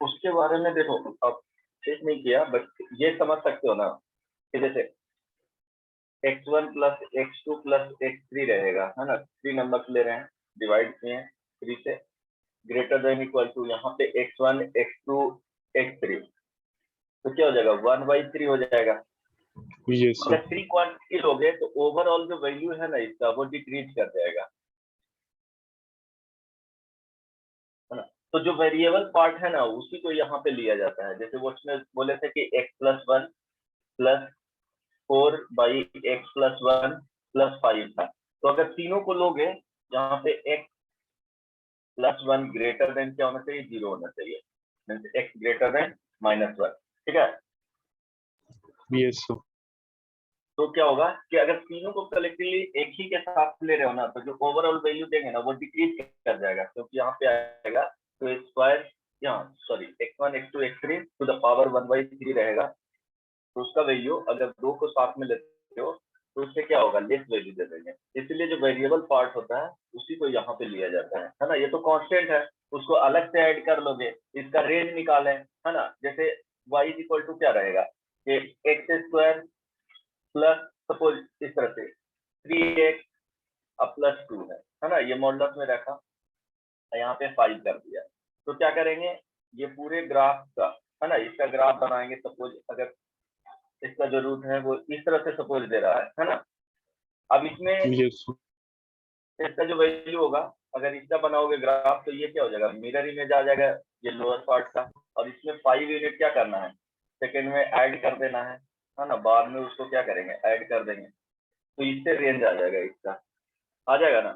उसके बारे में देखो, अब चेक नहीं किया, बट ये समझ सकते हो ना कि जैसे x1 plus x2 plus x3 रहेगा, है ना, 3 नंबर ले रहे हैं, डिवाइड किए हैं 3 से, ग्रेटर देन इक्वल टू यहाँ पे x1 x2 x3, तो क्या हो जाएगा 1/3 हो जाएगा। Yes, sir. अगर 3 क्वांटिटी लोगे तो ओवरऑल जो वैल्यू है ना इसका वो डिक्रीज कर जाएगा, है ना। तो जो वेरिएबल पार्ट है ना उसी को यहाँ पे लिया जाता है। जैसे वो उसमें बोले थे कि x+1 प्लस 4/x+1 प्लस 5 था, तो अगर तीनों को लोगे यहाँ पे x+1 ग्रेटर देन क्या होना चाहिए, 0 होना चाहिए, मीन्स x ग्रेटर देन -1, ठीक है। Yes, sir. तो क्या होगा कि अगर तीनों को कलेक्टिवली एक ही के साथ ले रहे हो ना तो जो ओवरऑल वैल्यू देंगे ना वो डिक्रीज कर जाएगा, क्योंकि यहाँ पे आएगा तो स्क्वायर, यहाँ sorry x1 x2 x3 to the power 1/3 रहेगा, तो उसका वैल्यू अगर दो को साथ में लेते हो तो उससे क्या होगा, लेस वैल्यू दे देंगे। इसलिए जो वेरिएबल पार्ट होता है उसी को यहाँ पे लिया जाता है ना। ये तो कांस्टेंट है, उसको अलग से ऐड कर लोगे, इसका रेंज निकालें, है ना। जैसे y इक्वल टू क्या रहेगा कि x² प्लस सपोज इस तरह से 3x अब +2 है ना, ये मॉडुलस में रखा, यहाँ पे 5 कर दिया, तो क्या करेंगे, ये पूरे ग्राफ का, है ना, इसका ग्राफ बनाएंगे। सपोज अगर इसका जो रूट है वो इस तरह से सपोज दे रहा है ना। अब इसमें Yes, sir. इसका जो वैल्यू होगा, अगर इसका बनाओगे ग्राफ तो ये क्या हो जाएगा, मिरर इमेज आ जाएगा ये लोअर पार्ट का, और इसमें 5 यूनिट क्या करना है, सेकेंड में ऐड कर देना है ना, बाद में उसको क्या करेंगे, ऐड कर देंगे, तो इससे रेंज आ जाएगा, इसका आ जाएगा ना।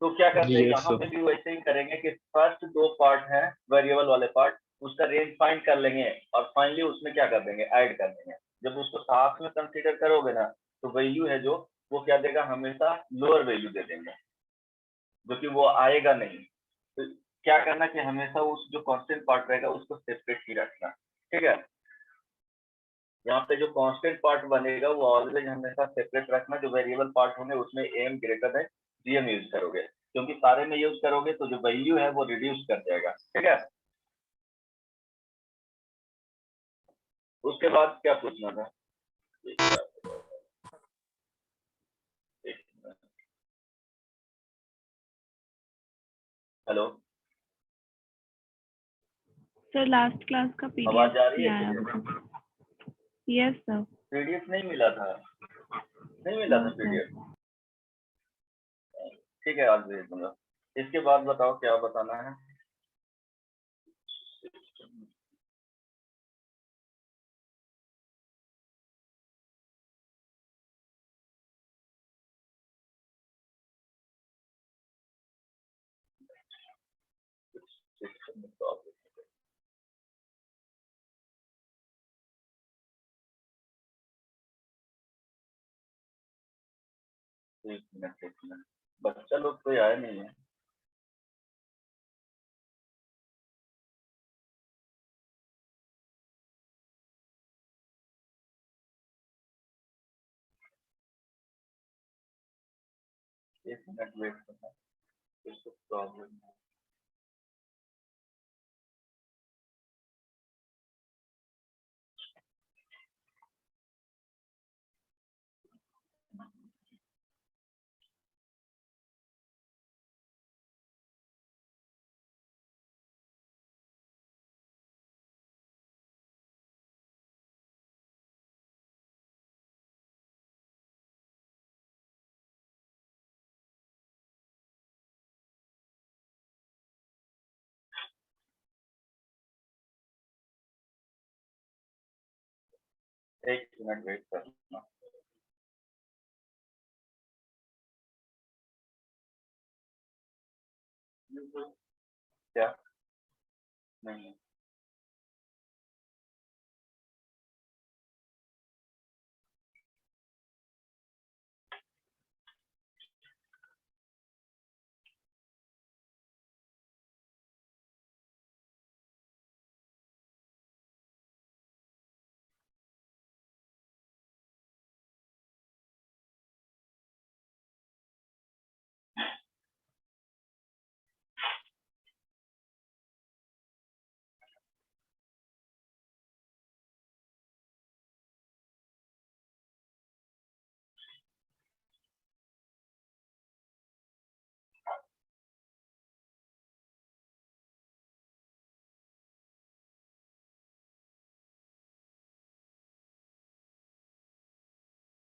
तो क्या करते हैं Yes, यहाँ sir. पे भी वैसे ही करेंगे कि फर्स्ट दो पार्ट हैं वेरिएबल वाले पार्ट, उसका रेंज फाइंड कर लेंगे और फाइनली उसमें क्या कर देंगे, ऐड कर देंगे। जब उसको साथ में कंसीडर करोगे ना तो वैल्यू है जो वो क्या देगा, हमेशा लोअर वैल्यू दे देंगे, जो कि वो आएगा नहीं। तो क्या करना कि हमेशा उस जो कांस्टेंट पार्ट रहेगा उसको सेपरेट ही रखना, ठीक है। यहाँ पे जो कांस्टेंट पार्ट बनेगा वो ऑलवेज हमेशा सेपरेट रखना, जो वेरिएबल पार्ट होंगे उसमें AM greater than GM use करोगे, क्योंकि सारे में यूज करोगे तो जो वैल्यू है वो रिड्यूस कर जाएगा, ठीक है। उसके बाद क्या पूछना था, हेलो, सर लास्ट क्लास का आवाज आ पीडीएफ रही है आया क्लियर? मुझे। Yes sir. पीडीएफ नहीं मिला था, नहीं मिला था पीडीएफ, ठीक है, आज भेज दूंगा। इसके बाद बताओ क्या बताना है। एक मिनट, बच्चा लोग कोई आया नहीं है। एक मिनट वेट करना, कुछ प्रॉब्लम है। एक मिनट वेट करना। क्या नहीं,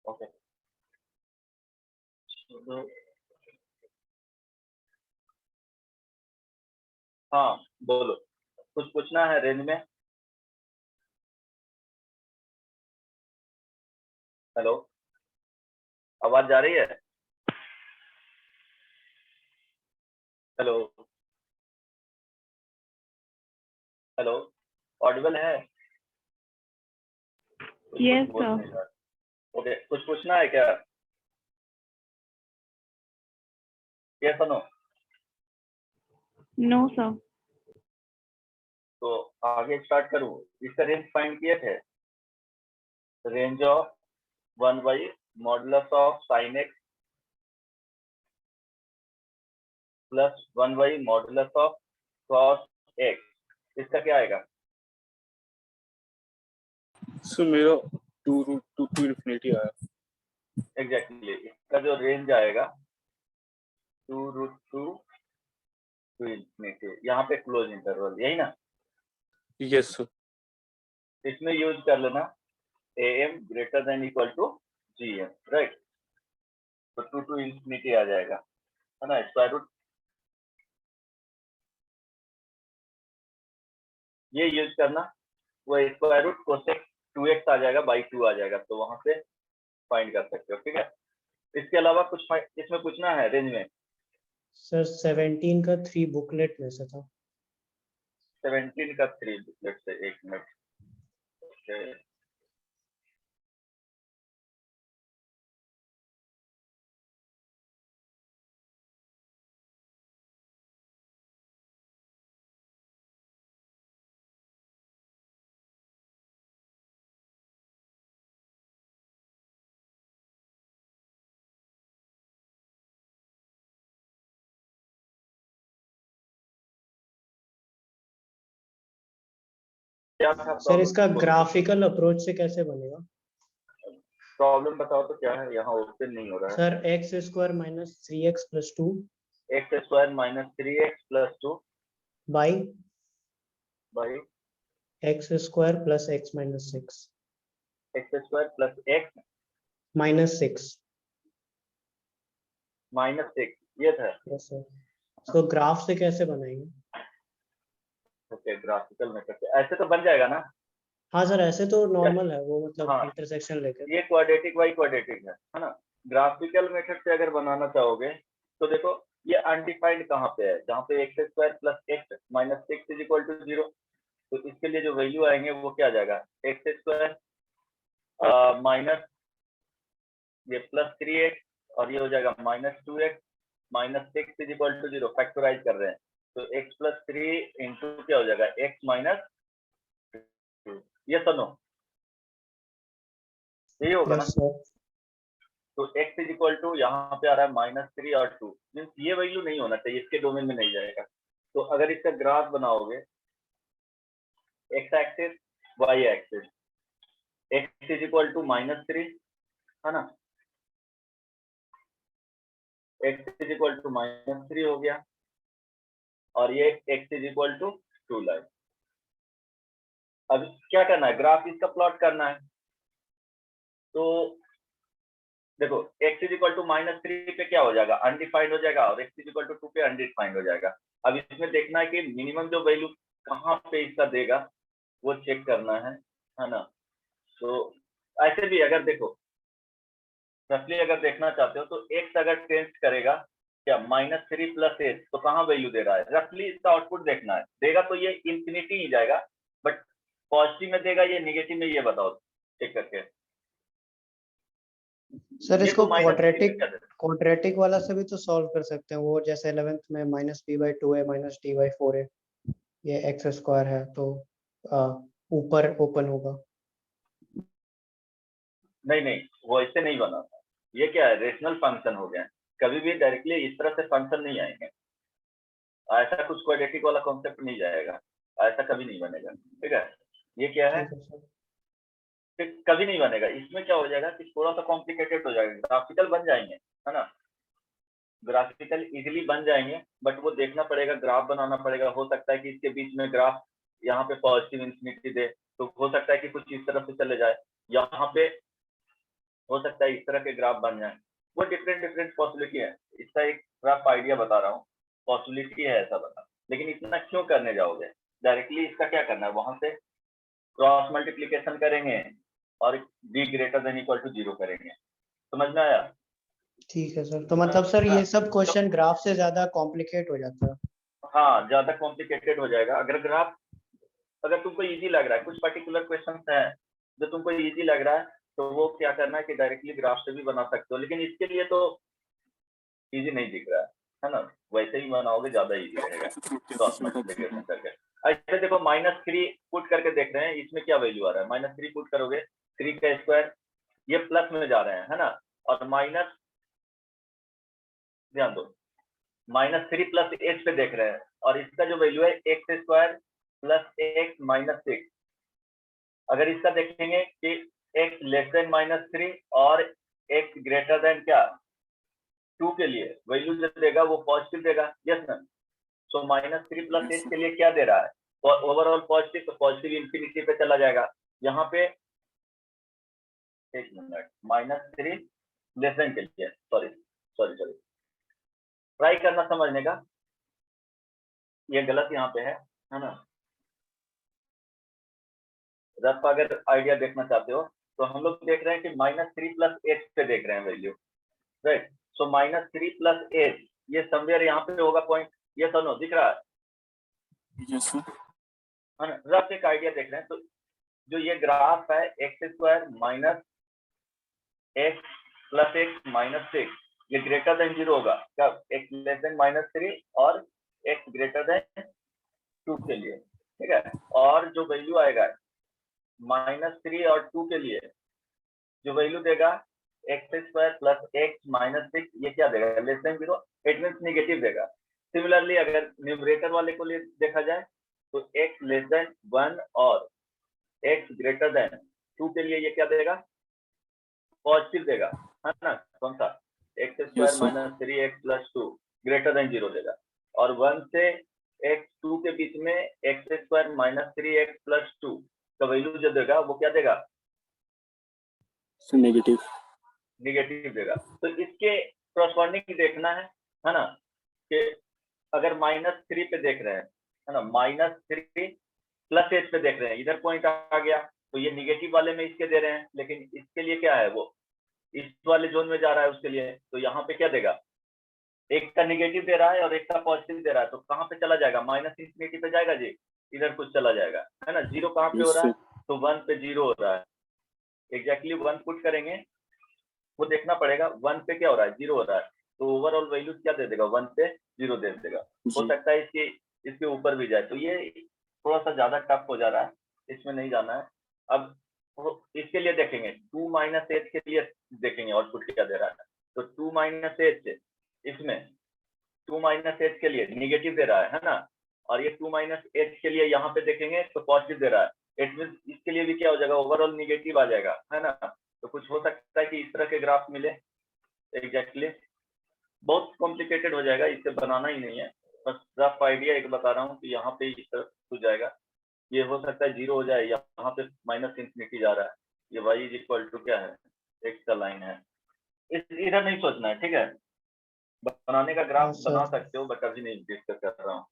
ओके, तो हाँ बोलो, कुछ पूछना है रेंज में? हेलो, आवाज जा रही है? हेलो हेलो, ऑडिबल है? Yes, बोल sir. नहीं रहा। ओके, कुछ पूछना है क्या? यस और नो? No, sir. तो आगे स्टार्ट करूँ? इसका रेंज फाइंड किए थे, range of 1 by modulus of sine x plus 1 by modulus of cos x, इसका क्या आएगा? सो मेरा 2 रूट 2 टू इन्फिनिटी आया। एग्जैक्टली, इसका जो रेंज आएगा 2 रूट 2 टू इन्फिनिटी, यहाँ पे क्लोज इंटरवल, यही ना? Yes sir. इसमें यूज कर लेना am greater than equal to gm, right? तो 2 टू इन्फिनिटी आ जाएगा, है ना? स्क्वायर रूट ये यूज करना, वो स्क्वायर रूट कोसेक 2x आ जाएगा बाई 2 आ जाएगा, तो वहां से फाइंड कर सकते हो, ठीक है? इसके अलावा कुछ इसमें पूछना है रेंज में? सर 17 का 3 बुकलेट में से था। 17 का 3 बुकलेट से, एक मिनट। ओके, क्या था सर प्रॉब्लम? इसका ग्राफिकल अप्रोच से कैसे बनेगा? प्रॉब्लम बताओ तो क्या है, यहाँ ओपन नहीं हो रहा है। Sir x square minus 3x plus 2 x square minus 3x plus 2 by by x square plus x minus 6 x square plus x minus 6। Minus 6, ये था। Yes sir. इसको ग्राफ से कैसे बनाएंगे? ओके, ग्राफिकल में करते, ऐसे तो बन जाएगा ना? हाँ सर, ऐसे तो नॉर्मल है वो, मतलब हाँ, इंटरसेक्शन लेकर। ये क्वाड्रेटिक बाई क्वाड्रेटिक है ना? ग्राफिकल मेथड से अगर बनाना चाहोगे तो देखो, ये अनडिफाइंड कहाँ पे है, जहाँ पे x square plus x minus 6 is equal to 0, तो इसके लिए जो वैल्यू आएंगे वो क्या आ जाएगा? एक्स स्क्वायर माइनस ये प्लस 3x और ये हो जाएगा minus 2x minus 6 is equal to 0, factorise कर रहे हैं, तो x प्लस 3 इंटू क्या हो जाएगा? x माइनस 2, ये सुनो, यही होगा ना? Yes sir. तो x इज इक्वल टू यहाँ पे आ रहा है माइनस 3 और 2, मीन्स ये वैल्यू नहीं होना चाहिए, इसके डोमेन में नहीं जाएगा। तो अगर इसका ग्राफ बनाओगे, x axis y axis, x is equal to minus 3, है ना? x is equal to minus 3 हो गया, और ये x is equal to 2 line. अब क्या करना है? ग्राफ इसका प्लॉट करना है। तो देखो, x is equal to minus 3 पे क्या हो जाएगा? अनडिफाइंड हो जाएगा, और x इज इक्वल टू 2 पे अनडिफाइंड हो जाएगा। अब इसमें देखना है कि मिनिमम जो वैल्यू कहाँ पे इसका देगा, वो चेक करना है ना? तो ऐसे भी अगर देखो, रफली अगर देखना चाहते हो तो x अगर टेंस्ट करेगा क्या माइनस 3 प्लस एच, तो कहाँ वैल्यू दे रहा है? रफली इसका आउटपुट देखना है, देगा तो ये इंफिनिटी ही जाएगा, बट पॉजिटिव में देगा ये नेगेटिव में, ये बताओ चेक करके। सर ये इसको तो माइनस क्वाड्रेटिक वाला से भी तो सॉल्व कर सकते हैं, वो जैसे 11th में माइनस बी बाई 2 है माइनस डी बाई 4 है, ये एक्स स्क्वायर है तो ऊपर ओपन होगा। नहीं नहीं, वो ऐसे नहीं बना था, ये क्या है? रेशनल फंक्शन हो गया, कभी भी डायरेक्टली इस तरह से फंक्शन नहीं आएंगे, ऐसा कुछ क्वाड्रेटिक वाला कॉन्सेप्ट नहीं जाएगा, ऐसा कभी नहीं बनेगा, ठीक है? ये क्या है? ठीक है सर। कभी नहीं बनेगा। इसमें क्या हो जाएगा कि थोड़ा सा कॉम्प्लिकेटेड हो जाएगा, ग्राफिकल बन जाएंगे, है ना? ग्राफिकल इजीली बन जाएंगे, बट वो देखना पड़ेगा, ग्राफ बनाना पड़ेगा। हो सकता है कि इसके बीच में ग्राफ यहाँ पे पॉजिटिव इंफिनिटी दे, तो हो सकता है कि कुछ इस तरफ से चले जाए, यहाँ पे हो सकता है इस तरह के ग्राफ बन जाए, वो डिफरेंट पॉसिबिलिटी है। इसका एक रफ आइडिया बता रहा हूँ, पॉसिबिलिटी है ऐसा बता, लेकिन इतना क्यों करने जाओगे? डायरेक्टली इसका क्या करना है, वहां से क्रॉस मल्टीप्लीकेशन करेंगे और d greater than equal to 0 करेंगे। समझ में आया? ठीक है सर। तो मतलब सर ये सब तो क्वेश्चन ग्राफ से ज्यादा कॉम्प्लिकेट हो जाता है। हाँ, ज्यादा कॉम्प्लिकेटेड हो जाएगा। अगर ग्राफ अगर तुमको इजी लग रहा है, कुछ पर्टिकुलर क्वेश्चन है जो तुमको इजी लग रहा है, तो वो क्या करना है कि डायरेक्टली ग्राफ से भी बना सकते हो, लेकिन इसके लिए तो इजी नहीं दिख रहा है ना, वैसे ही बनाओगे ज्यादा इजी रहेगा क्रॉस मल्टीप्लिकेशन करके। ऐसे देखो -3 पुट करके देख रहे हैं, इसमें क्या वैल्यू आ रहा है, -3 पुट करोगे 3 का स्क्वायर, ये प्लस में जा रहे हैं है ना, और माइनस, ध्यान दो, -3 प्लस एच पे देख रहे हैं, और इसका जो वैल्यू है x square plus x minus 6। अगर इसका देखेंगे कि x लेस देन -3 और x ग्रेटर देन क्या 2 के लिए वैल्यू जो देगा वो पॉजिटिव देगा, यस ना। सो -3 प्लस एच के लिए क्या दे रहा है, ओवरऑल पॉजिटिव, तो पॉजिटिव इंफिनिटी पे चला जाएगा। यहाँ पे एक मिनट, -3 लेस देन के लिए, सॉरी ट्राई करना समझने का, ये गलत यहाँ पे है ना। रफ अगर आइडिया देखना चाहते हो तो हम लोग देख रहे हैं कि -3 प्लस एच पे देख रहे हैं वैल्यू, राइट। सो -3 प्लस एच ये समवेयर यहाँ पे होगा पॉइंट, ये दोनों दिख रहा है यस सर। है ना। रफ एक आइडिया देख रहे हैं, तो जो ये ग्राफ है x square minus x plus x minus 6, ये ग्रेटर देन 0 होगा क्या, एक्स लेस देन -3 और एक्स ग्रेटर देन 2 के लिए, ठीक है। और जो वैल्यू आएगा -3 और 2 के लिए जो वैल्यू देगा x square plus x minus 6, ये क्या देगा, less than 0, it means negative देगा। सिमिलरली अगर न्यूमरेटर वाले को लिए देखा जाए तो एक्स लेस देन 1 और एक्स ग्रेटर देन 2 के लिए ये क्या देगा, पॉजिटिव देगा, है ना। कौन सा, x square minus 3x plus 2 greater than 0 देगा, और 1 से x2 के बीच में x square minus 3x plus 2 का वैल्यू जो देगा वो क्या देगा, नेगेटिव देगा। तो इसके करस्पॉन्डिंग देखना है ना, कि अगर -3 पे देख रहे हैं है ना, -3 प्लस एच पे देख रहे हैं, इधर पॉइंट आ गया तो ये निगेटिव वाले में इसके दे रहे हैं, लेकिन इसके लिए क्या है, वो इस वाले जोन में जा रहा है उसके लिए, तो यहाँ पे क्या देगा, एक का निगेटिव दे रहा है और एक का पॉजिटिव दे रहा है, तो कहाँ पे चला जाएगा, -इंफिनिटी पे जाएगा जी, इधर कुछ चला जाएगा है ना। 0 कहाँ पे हो रहा है, तो 1 पे 0 हो रहा है, एग्जैक्टली 1 पुट करेंगे, वो देखना पड़ेगा 1 पे क्या हो रहा है, 0 हो रहा है, तो ओवरऑल वैल्यू क्या दे देगा, 1 पे 0 दे देगा। हो सकता है इसके ऊपर भी जाए, तो ये थोड़ा सा ज्यादा टफ हो जा रहा है, इसमें नहीं जाना है। अब इसके लिए देखेंगे 2 माइनस एच के लिए देखेंगे आउटपुट क्या दे रहा है, तो 2 माइनस एच इसमें 2 माइनस एच के लिए निगेटिव दे रहा है ना, और ये 2 माइनस एच के लिए यहाँ पे देखेंगे तो पॉजिटिव दे रहा है, इट मीन इसके लिए भी क्या हो जाएगा, ओवरऑल निगेटिव आ जाएगा है ना। तो कुछ हो सकता है कि इस तरह के ग्राफ मिले, एग्जैक्टली बहुत कॉम्प्लिकेटेड हो जाएगा, इससे बनाना ही नहीं है, बस रफ आइडिया एक बता रहा हूँ कि यहाँ पे इस तरह हो जाएगा, ये हो सकता है 0 हो जाए, यहाँ पे -इंफिनिटी जा रहा है, ये y इज इक्वल टू क्या है, x का लाइन है, इधर नहीं सोचना है, ठीक है। बनाने का ग्राफ बना सकते हो, बट अभी नहीं डिस्कस कर रहा हूँ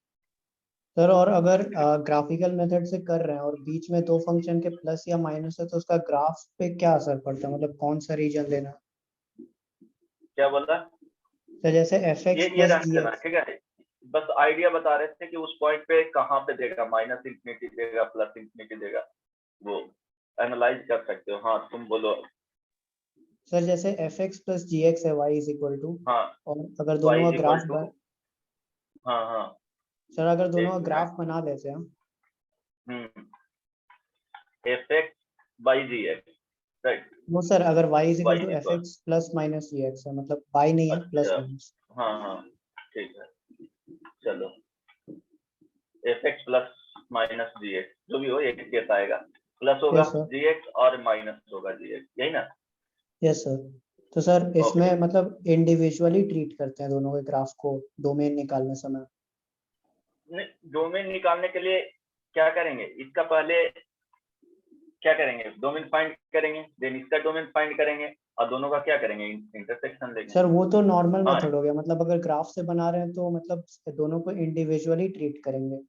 सर। और अगर ग्राफिकल मेथड से कर रहे हैं और बीच में दो फंक्शन के प्लस या माइनस है, तो उसका ग्राफ पे क्या असर पड़ता है, मतलब कौन सा रीजन लेना है? क्या बोल रहा है, तो जैसे fx ये प्लस रख देना, gx। ठीक है। बस आइडिया बता रहे थे कि उस पॉइंट पे कहाँ पे देगा, -इंफिनिटी देगा, +इंफिनिटी देगा, वो एनालाइज कर सकते हो। हाँ तुम बोलो। सर जैसे fx प्लस gx है y इज इक्वल टू, हाँ, और अगर y दोनों इज का इक्वल ग्राफ टू, हाँ सर अगर दोनों का एक ग्राफ मिनट, बना देते हैं, fx by gx, राइट। वो सर अगर y is y equal two is equal, fx plus minus gx है, मतलब y नहीं है, प्लस अच्छा, माइनस। हाँ ठीक है, चलो fx प्लस माइनस gx जो भी हो, एक केस आएगा, प्लस होगा यस सर। gx और माइनस होगा gx, यही ना। Yes sir. तो सर इसमें मतलब इंडिविजुअली ट्रीट करते हैं दोनों के ग्राफ को डोमेन निकालने समय? डोमेन निकालने के लिए क्या करेंगे, इसका पहले क्या करेंगे, डोमेन फाइंड करेंगे, देन इसका डोमेन फाइंड करेंगे और दोनों का क्या करेंगे, इंटरसेक्शन लेंगे। सर वो तो नॉर्मल हाँ। मेथड हो गया, मतलब अगर ग्राफ से बना रहे हैं तो मतलब दोनों को इंडिविजुअली ट्रीट करेंगे।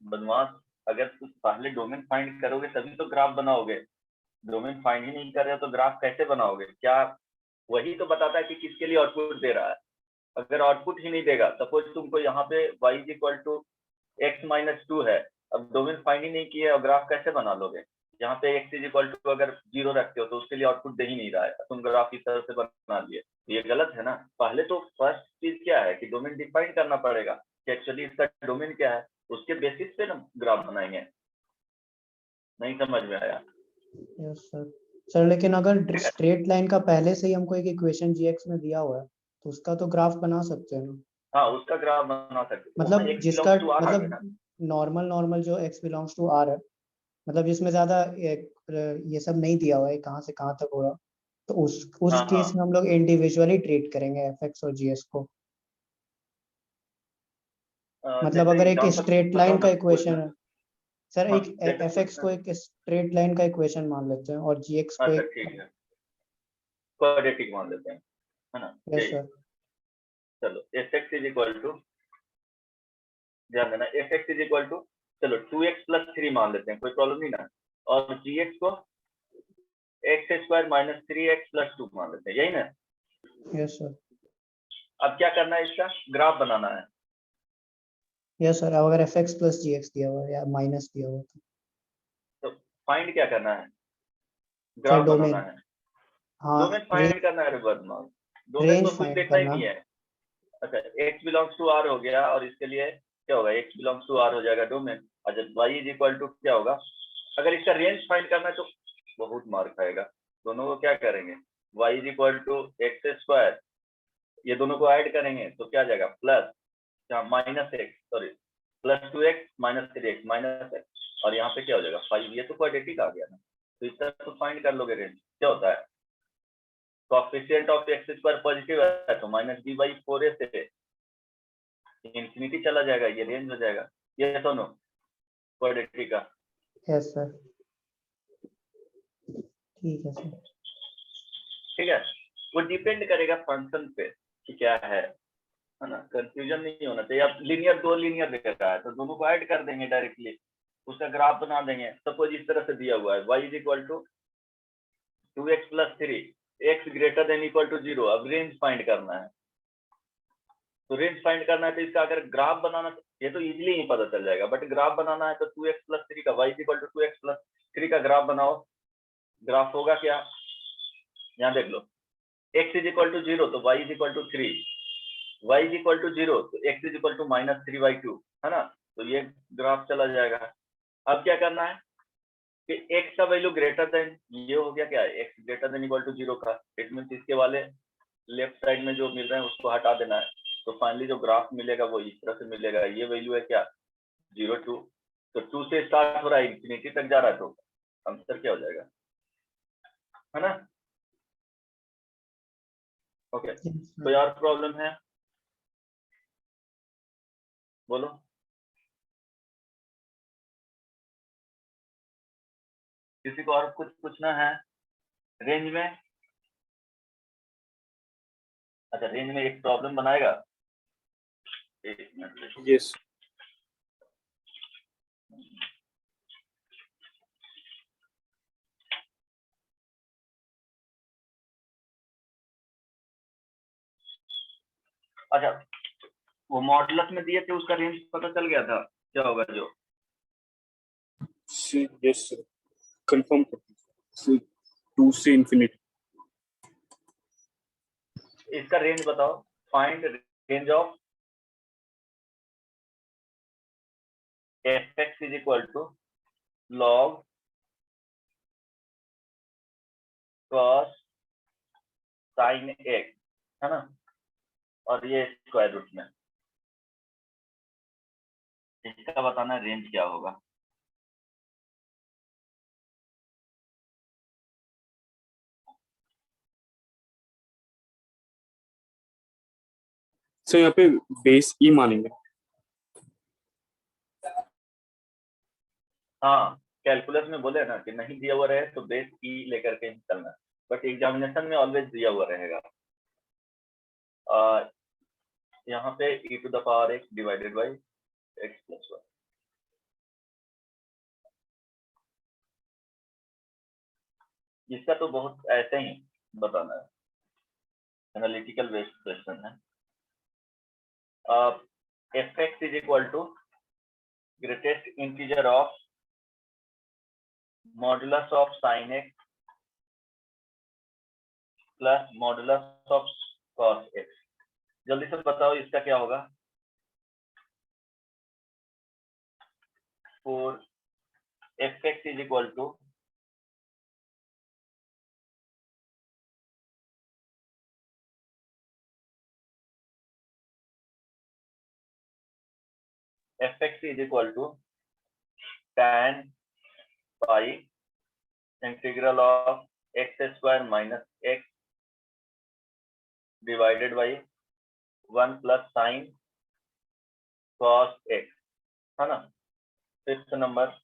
बदमाश, अगर तुम पहले डोमेन फाइंड करोगे तभी तो ग्राफ बनाओगे, डोमेन फाइंड ही नहीं कर रहे हो तो ग्राफ कैसे बनाओगे? क्या वही तो बताता है कि किसके लिए आउटपुट दे रहा है। अगर आउटपुट ही नहीं देगा, सपोज तुमको यहाँ पे y is equal to x minus 2 है, अब डोमेन फाइंड ही नहीं किया और ग्राफ कैसे बना लोगे? यहाँ पे x इज इक्वल टू अगर 0 रखते हो तो उसके लिए आउटपुट दे ही नहीं रहा है, तुम ग्राफ इस तरह से बना लिए, ये गलत है ना। पहले तो फर्स्ट चीज क्या है कि डोमेन डिफाइन करना पड़ेगा कि एक्चुअली इसका डोमेन क्या है, उसके बेसिस पे ना ग्राफ बनाएंगे। नहीं समझ में आया? Yes sir. सर लेकिन अगर स्ट्रेट लाइन का पहले से ही हमको एक इक्वेशन gx में दिया हुआ है तो उसका तो ग्राफ बना सकते हैं ना। हाँ, उसका ग्राफ बना सकते हो। मतलब x जिसका belongs to R आ गया ना। मतलब नॉर्मल जो x बिलोंग्स टू r है, मतलब जिसमें ज्यादा ये सब नहीं दिया हुआ है कहाँ से कहाँ तक हो रहा, तो उस हाँ, केस में हम लोग इंडिविजुअली ट्रीट करेंगे fx और gx को। मतलब जैसे अगर एक एग्जांपल स्ट्रेट बताओ लाइन का ना कुछ इक्वेशन ना। है सर, हाँ, एक जैसे fx कुछ को ना। एक स्ट्रेट लाइन का इक्वेशन मान लेते हैं और gx को अच्छा एक। ठीक है, क्वाड्रेटिक मान लेते हैं, है ना। यस यही, सर। चलो f x is equal to, ध्यान देना, f x is equal to, चलो 2x प्लस 3 मान लेते हैं, कोई प्रॉब्लम नहीं ना। और जी एक्स को x square minus 3x plus 2 मान लेते हैं, यही ना। Yes sir. अब क्या करना है, इसका ग्राफ बनाना है। यस सर, अगर fx प्लस gx दिया हुआ है या माइनस दिया हुआ है तो फाइंड क्या करना है, तो सर ग्राफ बनाना डोमेन, है। हाँ डोमेन फाइंड करना है, बदमाश, डोमेन रेंज तो कुछ फाइंड देखना ही करना। नहीं है। अच्छा, x बिलोंग्स टू r हो गया और इसके लिए क्या होगा, x बिलोंग्स टू r हो जाएगा डोमेन। अच्छा, y इज इक्वल टू क्या होगा, अगर इसका रेंज फाइंड करना है तो बहुत मार खाएगा। दोनों को क्या करेंगे, y is equal to x square, ये दोनों को ऐड करेंगे तो क्या जाएगा, plus minus x, sorry plus 2x minus 3x minus x, और यहाँ पे क्या हो जाएगा 5। ये तो क्वाड्रेटिक आ गया ना, तो इस तरह तो फाइंड कर लोगे रेंज। क्या होता है, coefficient of x square positive है तो माइनस b बाई 4a से इंफिनिटी चला जाएगा, ये रेंज हो जाएगा। ये दोनों क्वाड्रेटिक का। यस सर, ठीक है सर। ठीक है, वो डिपेंड करेगा फंक्शन पे कि क्या है ना। कंफ्यूजन नहीं होना चाहिए। अब लीनियर, दो लीनियर दे रहा है तो दोनों को ऐड कर देंगे डायरेक्टली, उसका ग्राफ बना देंगे। सपोज इस तरह से दिया हुआ है y is equal to 2x plus 3, x greater than equal to 0। अब रेंज फाइंड करना है, तो रेंज फाइंड करना है तो इसका अगर ग्राफ बनाना, ये तो इजीली ही पता चल जाएगा, बट ग्राफ बनाना है तो 2x प्लस 3 का, y is equal to 2x plus 3 का ग्राफ बनाओ। ग्राफ होगा क्या, यहाँ देख लो, x इज इक्वल टू 0 तो y is equal to 3, y is equal to 0 तो x is equal to minus 3/2, है ना। तो ये ग्राफ चला जाएगा। अब क्या करना है कि x का वैल्यू ग्रेटर देन, ये हो गया क्या, x greater than equal to 0 का, इट मींस इसके वाले लेफ्ट साइड में जो मिल रहे हैं उसको हटा देना है। तो फाइनली जो ग्राफ मिलेगा वो इस तरह से मिलेगा। ये वैल्यू है क्या, 0 2, तो 2 से स्टार्ट हो रहा है, इंफिनिटी तक जा रहा है, तो आंसर क्या हो जाएगा, है ना। ओके, कोई और प्रॉब्लम है, बोलो। किसी को और कुछ पूछना है रेंज में? अच्छा, रेंज में एक प्रॉब्लम बनाएगा, एक मिनट। यस अच्छा, वो मॉडुलस में दिए थे, उसका रेंज पता चल गया था क्या होगा जो, यस सर, कंफर्म 2 से इंफिनिटी। इसका रेंज बताओ, find range of fx is equal to log cos sin x, है ना, और ये स्क्वायर रूट में, इसका बताना रेंज क्या होगा। सर यहाँ पे बेस ई मानेंगे। हाँ, कैलकुलस में बोले ना कि नहीं दिया हुआ रहे तो बेस ई लेकर के ही चलना, बट एग्जामिनेशन में ऑलवेज दिया हुआ रहेगा। यहाँ पे e to the power x divided by x plus 1। इसका तो बहुत ऐसे ही बताना है, एनालिटिकल बेस्ड क्वेश्चन है। fx is equal to greatest integer of modulus of sine x plus modulus of cos x। जल्दी से बताओ इसका क्या होगा। For fx is equal to fx is equal to tan pi integral of x square minus x divided by 1 plus sin cos x, है ना। Fifth number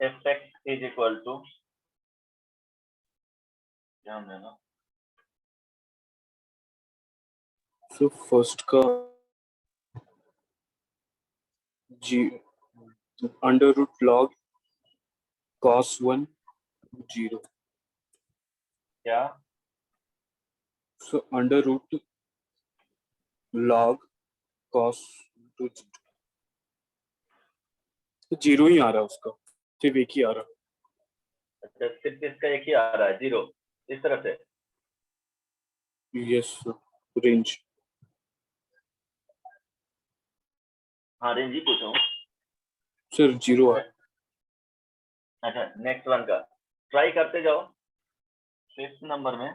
fx is equal to, ध्यान देना, So first का जी under root log cos 1 0, क्या so under root log cos 2 0, तो zero ही आ रहा है उसका, सिर्फ एक ही आ रहा है। अच्छा, सिर्फ इसका एक ही आ रहा है, जीरो, इस तरह से। यस रेंज, हाँ रेंज ही पूछो सर जीरो है। अच्छा, नेक्स्ट वन का ट्राई करते जाओ। फिफ्थ नंबर में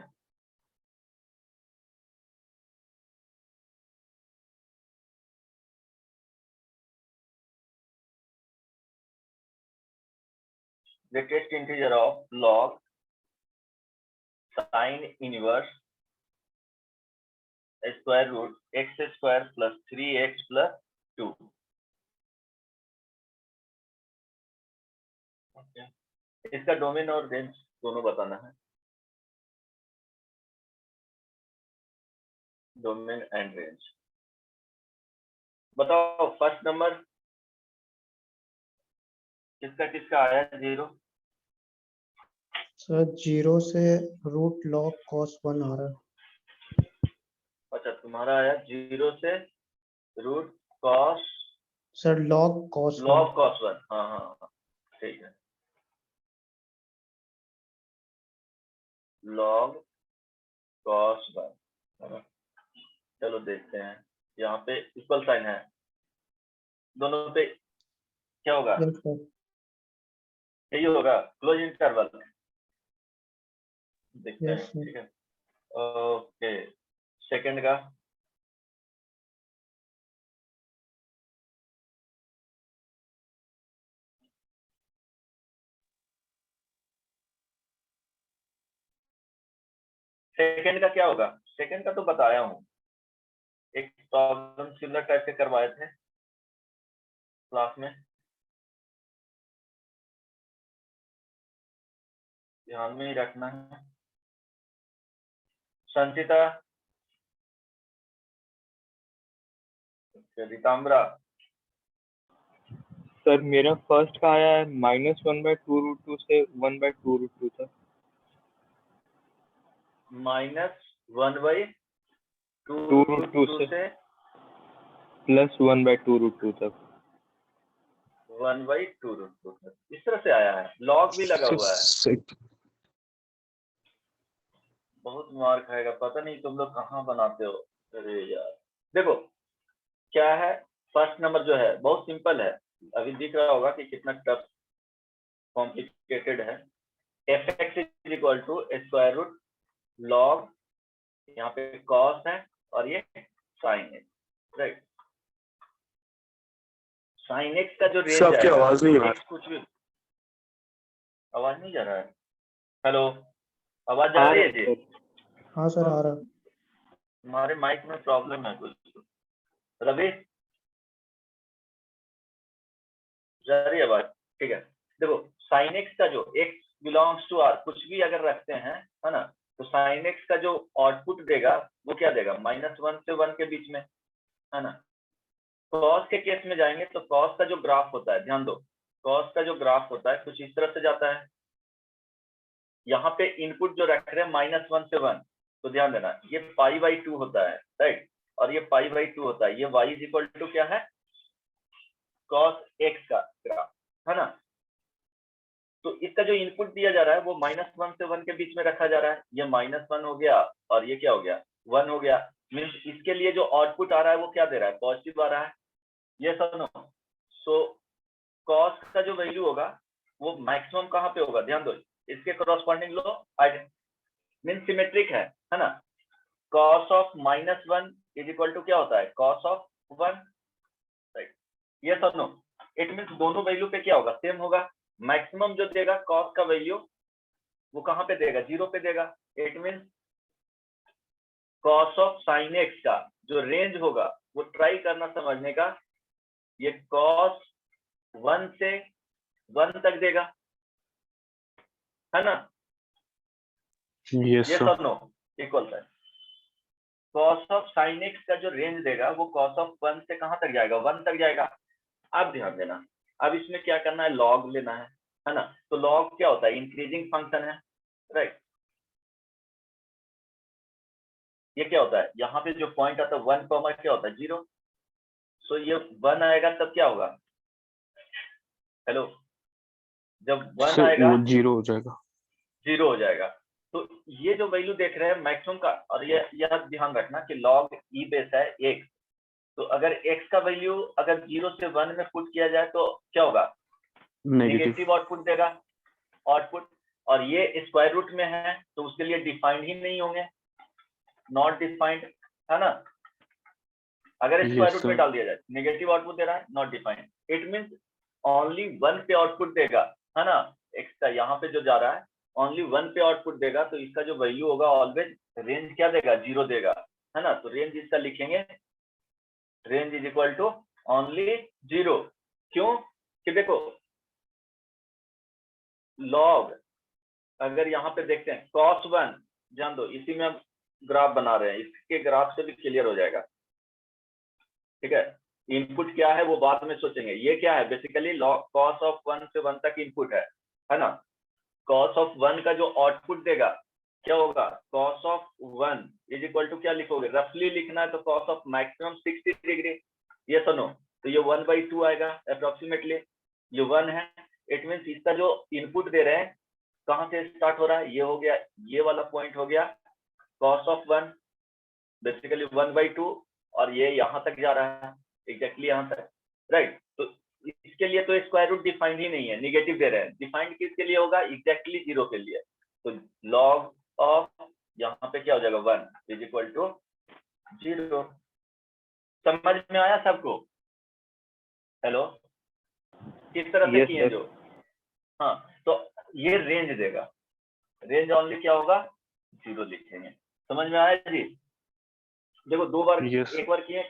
greatest integer of log sin inverse square root x square plus 3x plus 2। okay. इसका डोमेन और रेंज दोनों बताना है, डोमेन एंड रेंज। बताओ फर्स्ट नंबर किसका किसका आया जीरो। सर जीरो से रूट लॉग cos 1 आ रहा है। अच्छा, तुम्हारा आया जीरो से root cos, sir log cos 1। Log cos 1, हाँ हाँ हाँ, ठीक है, लॉग कॉस 1, है ना। चलो देखते हैं, यहाँ पे इक्वल साइन है, दोनों पे क्या होगा, यस सर। यही होगा क्लोज इंटरवल, देखते हैं, यस सर। ठीक है। ओके, सेकंड का क्या होगा, सेकंड का तो बताया हूँ, एक प्रॉब्लम सिमिलर टाइप से करवाए थे क्लास में, ध्यान में ही रखना है। संचिता, रिताम्बरा, सर मेरा फर्स्ट का आया है -1/2√2 से 1/2√2 तक। -1/2√2 से +1/2√2 तक। 1/2√2 तक, इस तरह से आया है, लॉग भी लगा हुआ है। बहुत मार खाएगा, पता नहीं तुम लोग कहाँ बनाते हो। अरे यार देखो क्या है, फर्स्ट नंबर जो है बहुत सिंपल है, अभी दिख रहा होगा कि कितना टफ कॉम्प्लिकेटेड है। fx is equal to square root log, यहाँ पे कॉस है और ये साइन है, राइट। साइन एक्स का जो रेंज है, आवाज नहीं आ रही। कुछ भी आवाज नहीं जा रहा है? हेलो, आवाज जा रही है जी? हाँ सर आ रहा। हमारे माइक में प्रॉब्लम है कुछ। रवि, जा रही है आवाज? ठीक है, देखो साइन एक्स का जो x बिलोंग्स टू r कुछ भी अगर रखते हैं, है ना, तो साइन एक्स का जो आउटपुट देगा वो क्या देगा? -1 से 1 के बीच में, है ना। कॉस के केस में जाएंगे तो कॉस का जो ग्राफ होता है, ध्यान दो, कॉस का जो ग्राफ होता है कुछ इस तरह से जाता है। यहाँ पे इनपुट जो रख रहे हैं -1 से 1, तो ध्यान देना ये π/2 होता है, राइट, और ये π/2 होता है। ये y इज इक्वल टू क्या है? cos x का ग्राफ, है ना। तो इसका जो इनपुट दिया जा रहा है वो -1 से 1 के बीच में रखा जा रहा है। ये -1 हो गया और ये क्या हो गया? 1 हो गया। मीन्स इसके लिए जो आउटपुट आ रहा है वो क्या दे रहा है? पॉजिटिव आ रहा है। ये सुनो, सो कॉस का जो वैल्यू होगा वो मैक्सिमम कहाँ पे होगा? ध्यान दो, इसके करस्पॉन्डिंग लो मीन सिमेट्रिक है ना। Cos of -1 is equal to क्या होता है? Cos of 1, right. ये सुनो, इट मीन्स दोनों वैल्यू पे क्या होगा? सेम होगा। मैक्सिमम जो देगा कॉस का वैल्यू वो कहाँ पे देगा? 0 पे देगा। It means cos of sine x का जो रेंज होगा वो ट्राई करना समझने का, ये कॉस 1 से 1 तक देगा, है ना। Yes ये sir. सब नो इक्वल है। कॉस ऑफ साइन एक्स का जो रेंज देगा वो कॉस ऑफ 1 से कहां तक जाएगा? 1 तक जाएगा। अब ध्यान देना, अब इसमें क्या करना है? लॉग लेना है ना। तो लॉग क्या होता है? इंक्रीजिंग फंक्शन है, राइट। ये क्या होता है? यहाँ पे जो पॉइंट आता है 1 कॉमा क्या होता है? 0। सो ये 1 आएगा तब क्या होगा? हेलो, जब 1 Sir, आएगा वो 0 हो जाएगा। 0 हो जाएगा। तो ये जो वैल्यू देख रहे हैं मैक्सिमम का, और ये यह ध्यान रखना कि लॉग ई बेस है 1। तो अगर x का वैल्यू अगर 0 से 1 में पुट किया जाए तो क्या होगा? नेगेटिव। नेगेटिव आउटपुट देगा आउटपुट। और ये स्क्वायर रूट में है तो उसके लिए डिफाइंड ही नहीं होंगे, नॉट डिफाइंड, है ना। अगर स्क्वायर रूट में डाल दिया जाए नेगेटिव आउटपुट दे रहा है, not defined. It means only 1 पे आउटपुट देगा, है ना। x का यहाँ पे जो जा रहा है ओनली 1 पे आउटपुट देगा, तो इसका जो वैल्यू होगा ऑलवेज रेंज क्या देगा? 0 देगा, है ना। तो रेंज इसका लिखेंगे, range is equal to only 0। क्यों? कि देखो लॉग अगर यहाँ पे देखते हैं cos 1, जान दो इसी में हम ग्राफ बना रहे हैं, इसके ग्राफ से भी क्लियर हो जाएगा, ठीक है। इनपुट क्या है वो बाद में सोचेंगे। ये क्या है? बेसिकली लॉग cos ऑफ 1 से 1 तक इनपुट है ना। cos ऑफ 1 का जो आउटपुट देगा क्या होगा? cos of 1 is equal to क्या लिखोगे? रफली लिखना है तो cos ऑफ मैक्सिमम 60 डिग्री। ये सुनो, तो ये 1/2 आएगा अप्रोक्सीमेटली। ये 1 है। इट मींस इसका जो इनपुट दे रहे हैं कहां से स्टार्ट हो रहा है? ये हो गया, ये वाला पॉइंट हो गया cos ऑफ 1 बेसिकली 1/2, और ये यहां तक जा रहा है एग्जैक्टली यहां तक, राइट। तो इसके लिए तो स्क्वायर रूट डिफाइंड ही नहीं है, निगेटिव दे रहे हैं। डिफाइंड किसके लिए होगा? एग्जैक्टली 0 के लिए। तो लॉग ऑफ यहाँ पे क्या हो जाएगा? 1 इज इक्वल टू 0। समझ में आया सबको? हेलो, किस तरह से किए जो? हाँ, तो ये रेंज देगा, रेंज ओनली क्या होगा? 0 लिखेंगे। समझ में आया जी? देखो दो बार, Yes. एक बार किए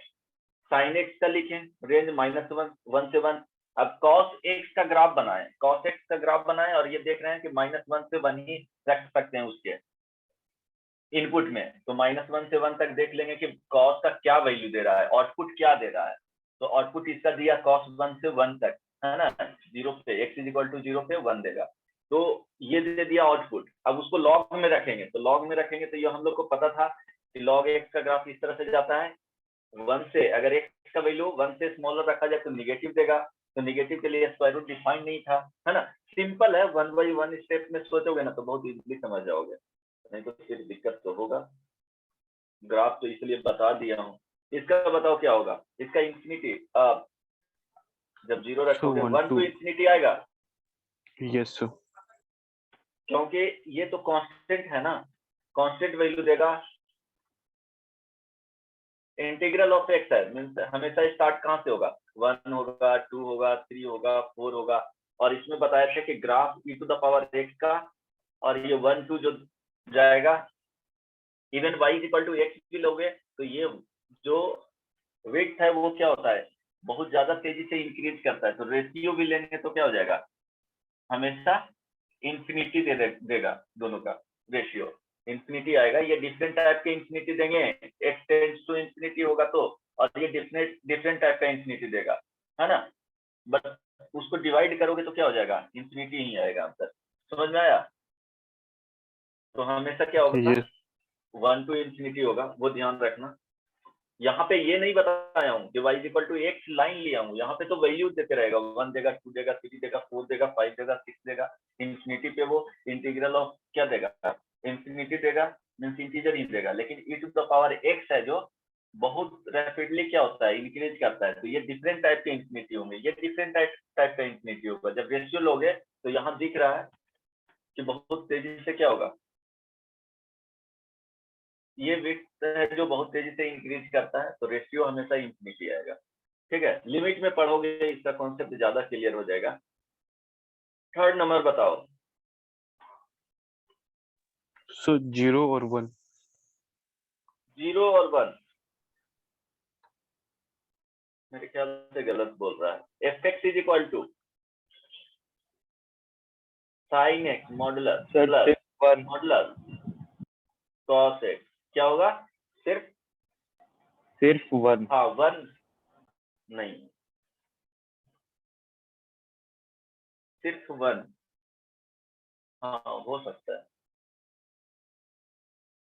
साइन एक्स का लिखें रेंज -1 से 1। अब cos x का ग्राफ बनाएं, cos x का ग्राफ बनाएं, और ये देख रहे हैं कि -1 से 1 ही रख सकते हैं उसके इनपुट में। तो -1 से 1 तक देख लेंगे कि cos का क्या वैल्यू दे रहा है, आउटपुट क्या दे रहा है। तो आउटपुट इसका दिया cos 1 से 1 तक, है ना। 0 पे x इज इक्वल टू 0 पे 1 देगा। तो ये दे दिया आउटपुट। अब उसको लॉग में रखेंगे, तो लॉग में रखेंगे तो ये हम लोग को पता था कि log x का ग्राफ इस तरह से जाता है 1 से। अगर x का वैल्यू 1 से स्मॉलर रखा जाए तो निगेटिव देगा। तो निगेटिव के लिए स्क्वायर रूट डिफाइंड नहीं था, है ना। सिंपल है, 1 बाई 1 स्टेप में सोचोगे ना तो बहुत इजीली समझ जाओगे, नहीं तो फिर दिक्कत तो होगा। ग्राफ तो इसलिए बता दिया हूँ। इसका बताओ क्या होगा? इसका इंफिनिटी जब 0 रखोगे 1 टू इंफिनिटी आएगा। Yes sir. क्योंकि ये तो कांस्टेंट है ना, कांस्टेंट वैल्यू देगा। इंटीग्रल ऑफ एक्स है, मींस हमेशा स्टार्ट कहां से होगा? 1 होगा, 2 होगा, 3 होगा, 4 होगा, और इसमें बताया था कि graph e to the power x का और ये 1 2 जो जाएगा, even y equal to x भी लोगे तो ये जो विड्थ है वो क्या होता है, बहुत ज्यादा तेजी से इंक्रीज करता है, तो रेशियो भी लेंगे तो क्या हो जाएगा, हमेशा इंफिनिटी देगा, दोनों का रेशियो इंफिनिटी आएगा। ये डिफरेंट टाइप के इंफिनिटी देंगे, x टेंड्स टू इंफिनिटी होगा तो, और ये डिफरेंट टाइप का इंफिनिटी देगा, है ना। बस उसको डिवाइड करोगे तो क्या हो जाएगा, इंफिनिटी ही आएगा आंसर। समझ में आया? तो हमेशा क्या होगा, Yes. 1 टू इंफिनिटी होगा, वो ध्यान रखना। यहाँ पे ये नहीं बताया हूँ कि y equal to x line लिया हूँ, यहाँ पे तो वैल्यू देते रहेगा, 1 देगा, 2 देगा, 3 देगा, 4 देगा, 5 देगा, 6 देगा, इंफिनिटी पे वो इंटीग्रल ऑफ क्या देगा, इंफिनिटी देगा, मींस इंटीजर ही देगा। लेकिन e to the power x है जो बहुत रैपिडली क्या होता है, इंक्रीज करता है, तो ये डिफरेंट टाइप के इंफिनिटी होंगे, ये डिफरेंट टाइप का इंफिनिटी होगा। जब रेशियो लोगे तो यहाँ दिख रहा है कि बहुत तेजी से क्या होगा, ये विड्थ है जो बहुत तेजी से इंक्रीज करता है, तो रेशियो हमेशा इंफिनिटी आएगा। ठीक है, लिमिट में पढ़ोगे इसका कॉन्सेप्ट ज्यादा क्लियर हो जाएगा। थर्ड नंबर बताओ। So 0 or 1. 0 और 1 मेरे ख्याल से गलत बोल रहा है। fx is equal to sine x modulus Sir, plus सिर्फ 1. मॉडुलस कॉस एक्स, क्या होगा, सिर्फ 1. हाँ 1 नहीं, सिर्फ 1, हाँ हो सकता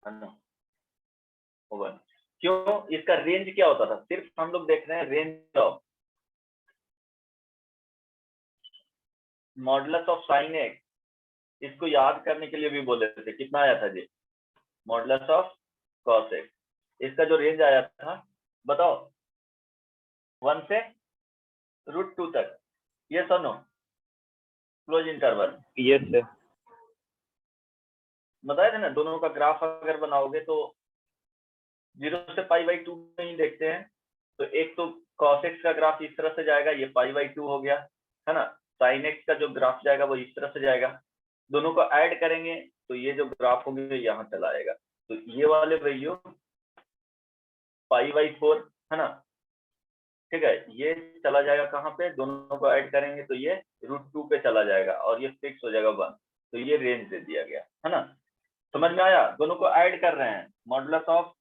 है ना, 1। क्यों, इसका रेंज क्या होता था, सिर्फ हम लोग देख रहे हैं range of modulus of sine x, इसको याद करने के लिए भी बोले थे, कितना आया था जी, मॉडुलस ऑफ कॉस एक्स, इसका जो रेंज आया था बताओ, 1 से √2 तक, ये सुनो क्लोज इंटरवल, Yes, sir. बताया था ना। दोनों का ग्राफ अगर बनाओगे तो 0 से π/2 में ही देखते हैं, तो एक तो cos x का ग्राफ इस तरह से जाएगा, ये π/2 हो गया, है ना। sin x का जो ग्राफ जाएगा वो इस तरह से जाएगा, दोनों को ऐड करेंगे तो ये जो ग्राफ होंगे यहाँ चला आएगा, तो ये वाले वैल्यू π/4 है ना, ठीक है, ये चला जाएगा कहाँ पे, दोनों को ऐड करेंगे तो ये √2 पे चला जाएगा और ये फिक्स हो जाएगा 1, तो ये रेंज दे दिया गया, है ना। समझ में आया? दोनों को ऐड कर रहे हैं, modulus of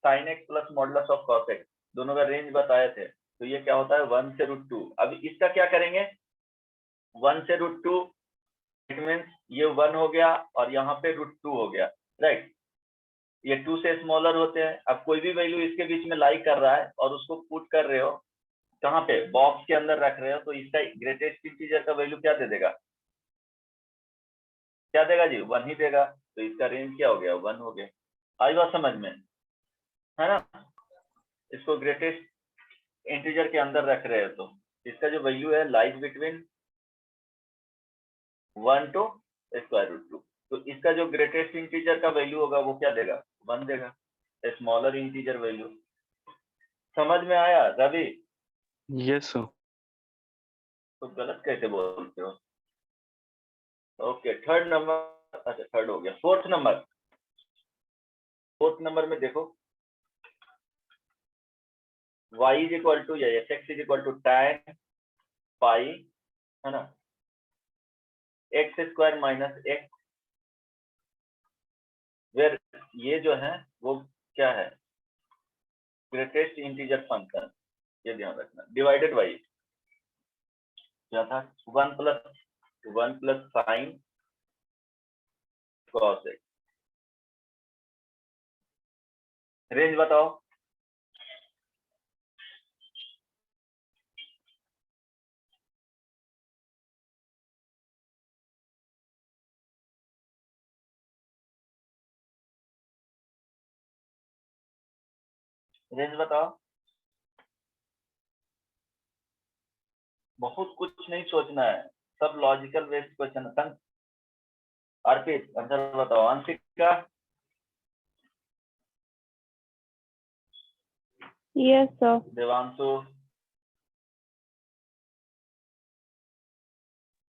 sine x plus modulus of cos x, दोनों का रेंज बताए थे, तो ये क्या होता है 1 से √2। अब इसका क्या करेंगे, 1 से √2 इट मींस ये 1 हो गया और यहाँ पे √2 हो गया, राइट। ये 2 से स्मॉलर होते हैं। अब कोई भी वैल्यू इसके बीच में लाई कर रहा है और उसको पुट कर रहे हो कहाँ पे, बॉक्स के अंदर रख रहे हो, तो इसका ग्रेटेस्ट इंटीजर का वैल्यू क्या दे देगा, क्या देगा जी, 1 ही देगा, तो इसका रेंज क्या हो गया, 1 हो गया। आई बात समझ में, है ना। इसको ग्रेटेस्ट इंटीजर के अंदर रख रहे हो तो इसका जो वैल्यू है लाइज बिटवीन 1 टू √2, तो इसका जो ग्रेटेस्ट इंटीजर का वैल्यू होगा वो क्या देगा, 1 देगा, स्मॉलर इंटीजर वैल्यू। समझ में आया रवि? Yes, sir. तो गलत कैसे बोलते हो? ओके, थर्ड नंबर, अच्छा थर्ड हो गया, फोर्थ नंबर में देखो, y इज इक्वल टू या fx is equal to tan pi, है ना, x² माइनस x, वेर ये जो है वो क्या है, ग्रेटेस्ट इंटीजर फंक्शन, ये ध्यान रखना, डिवाइडेड बाई क्या था, 1 plus sine cos x. Range बताओ, रेंज बताओ, बहुत कुछ नहीं सोचना है, सब लॉजिकल बेस्ड क्वेश्चन है। अर्पित आंसर बताओ, अंशिका, Yes, sir. देवांशु,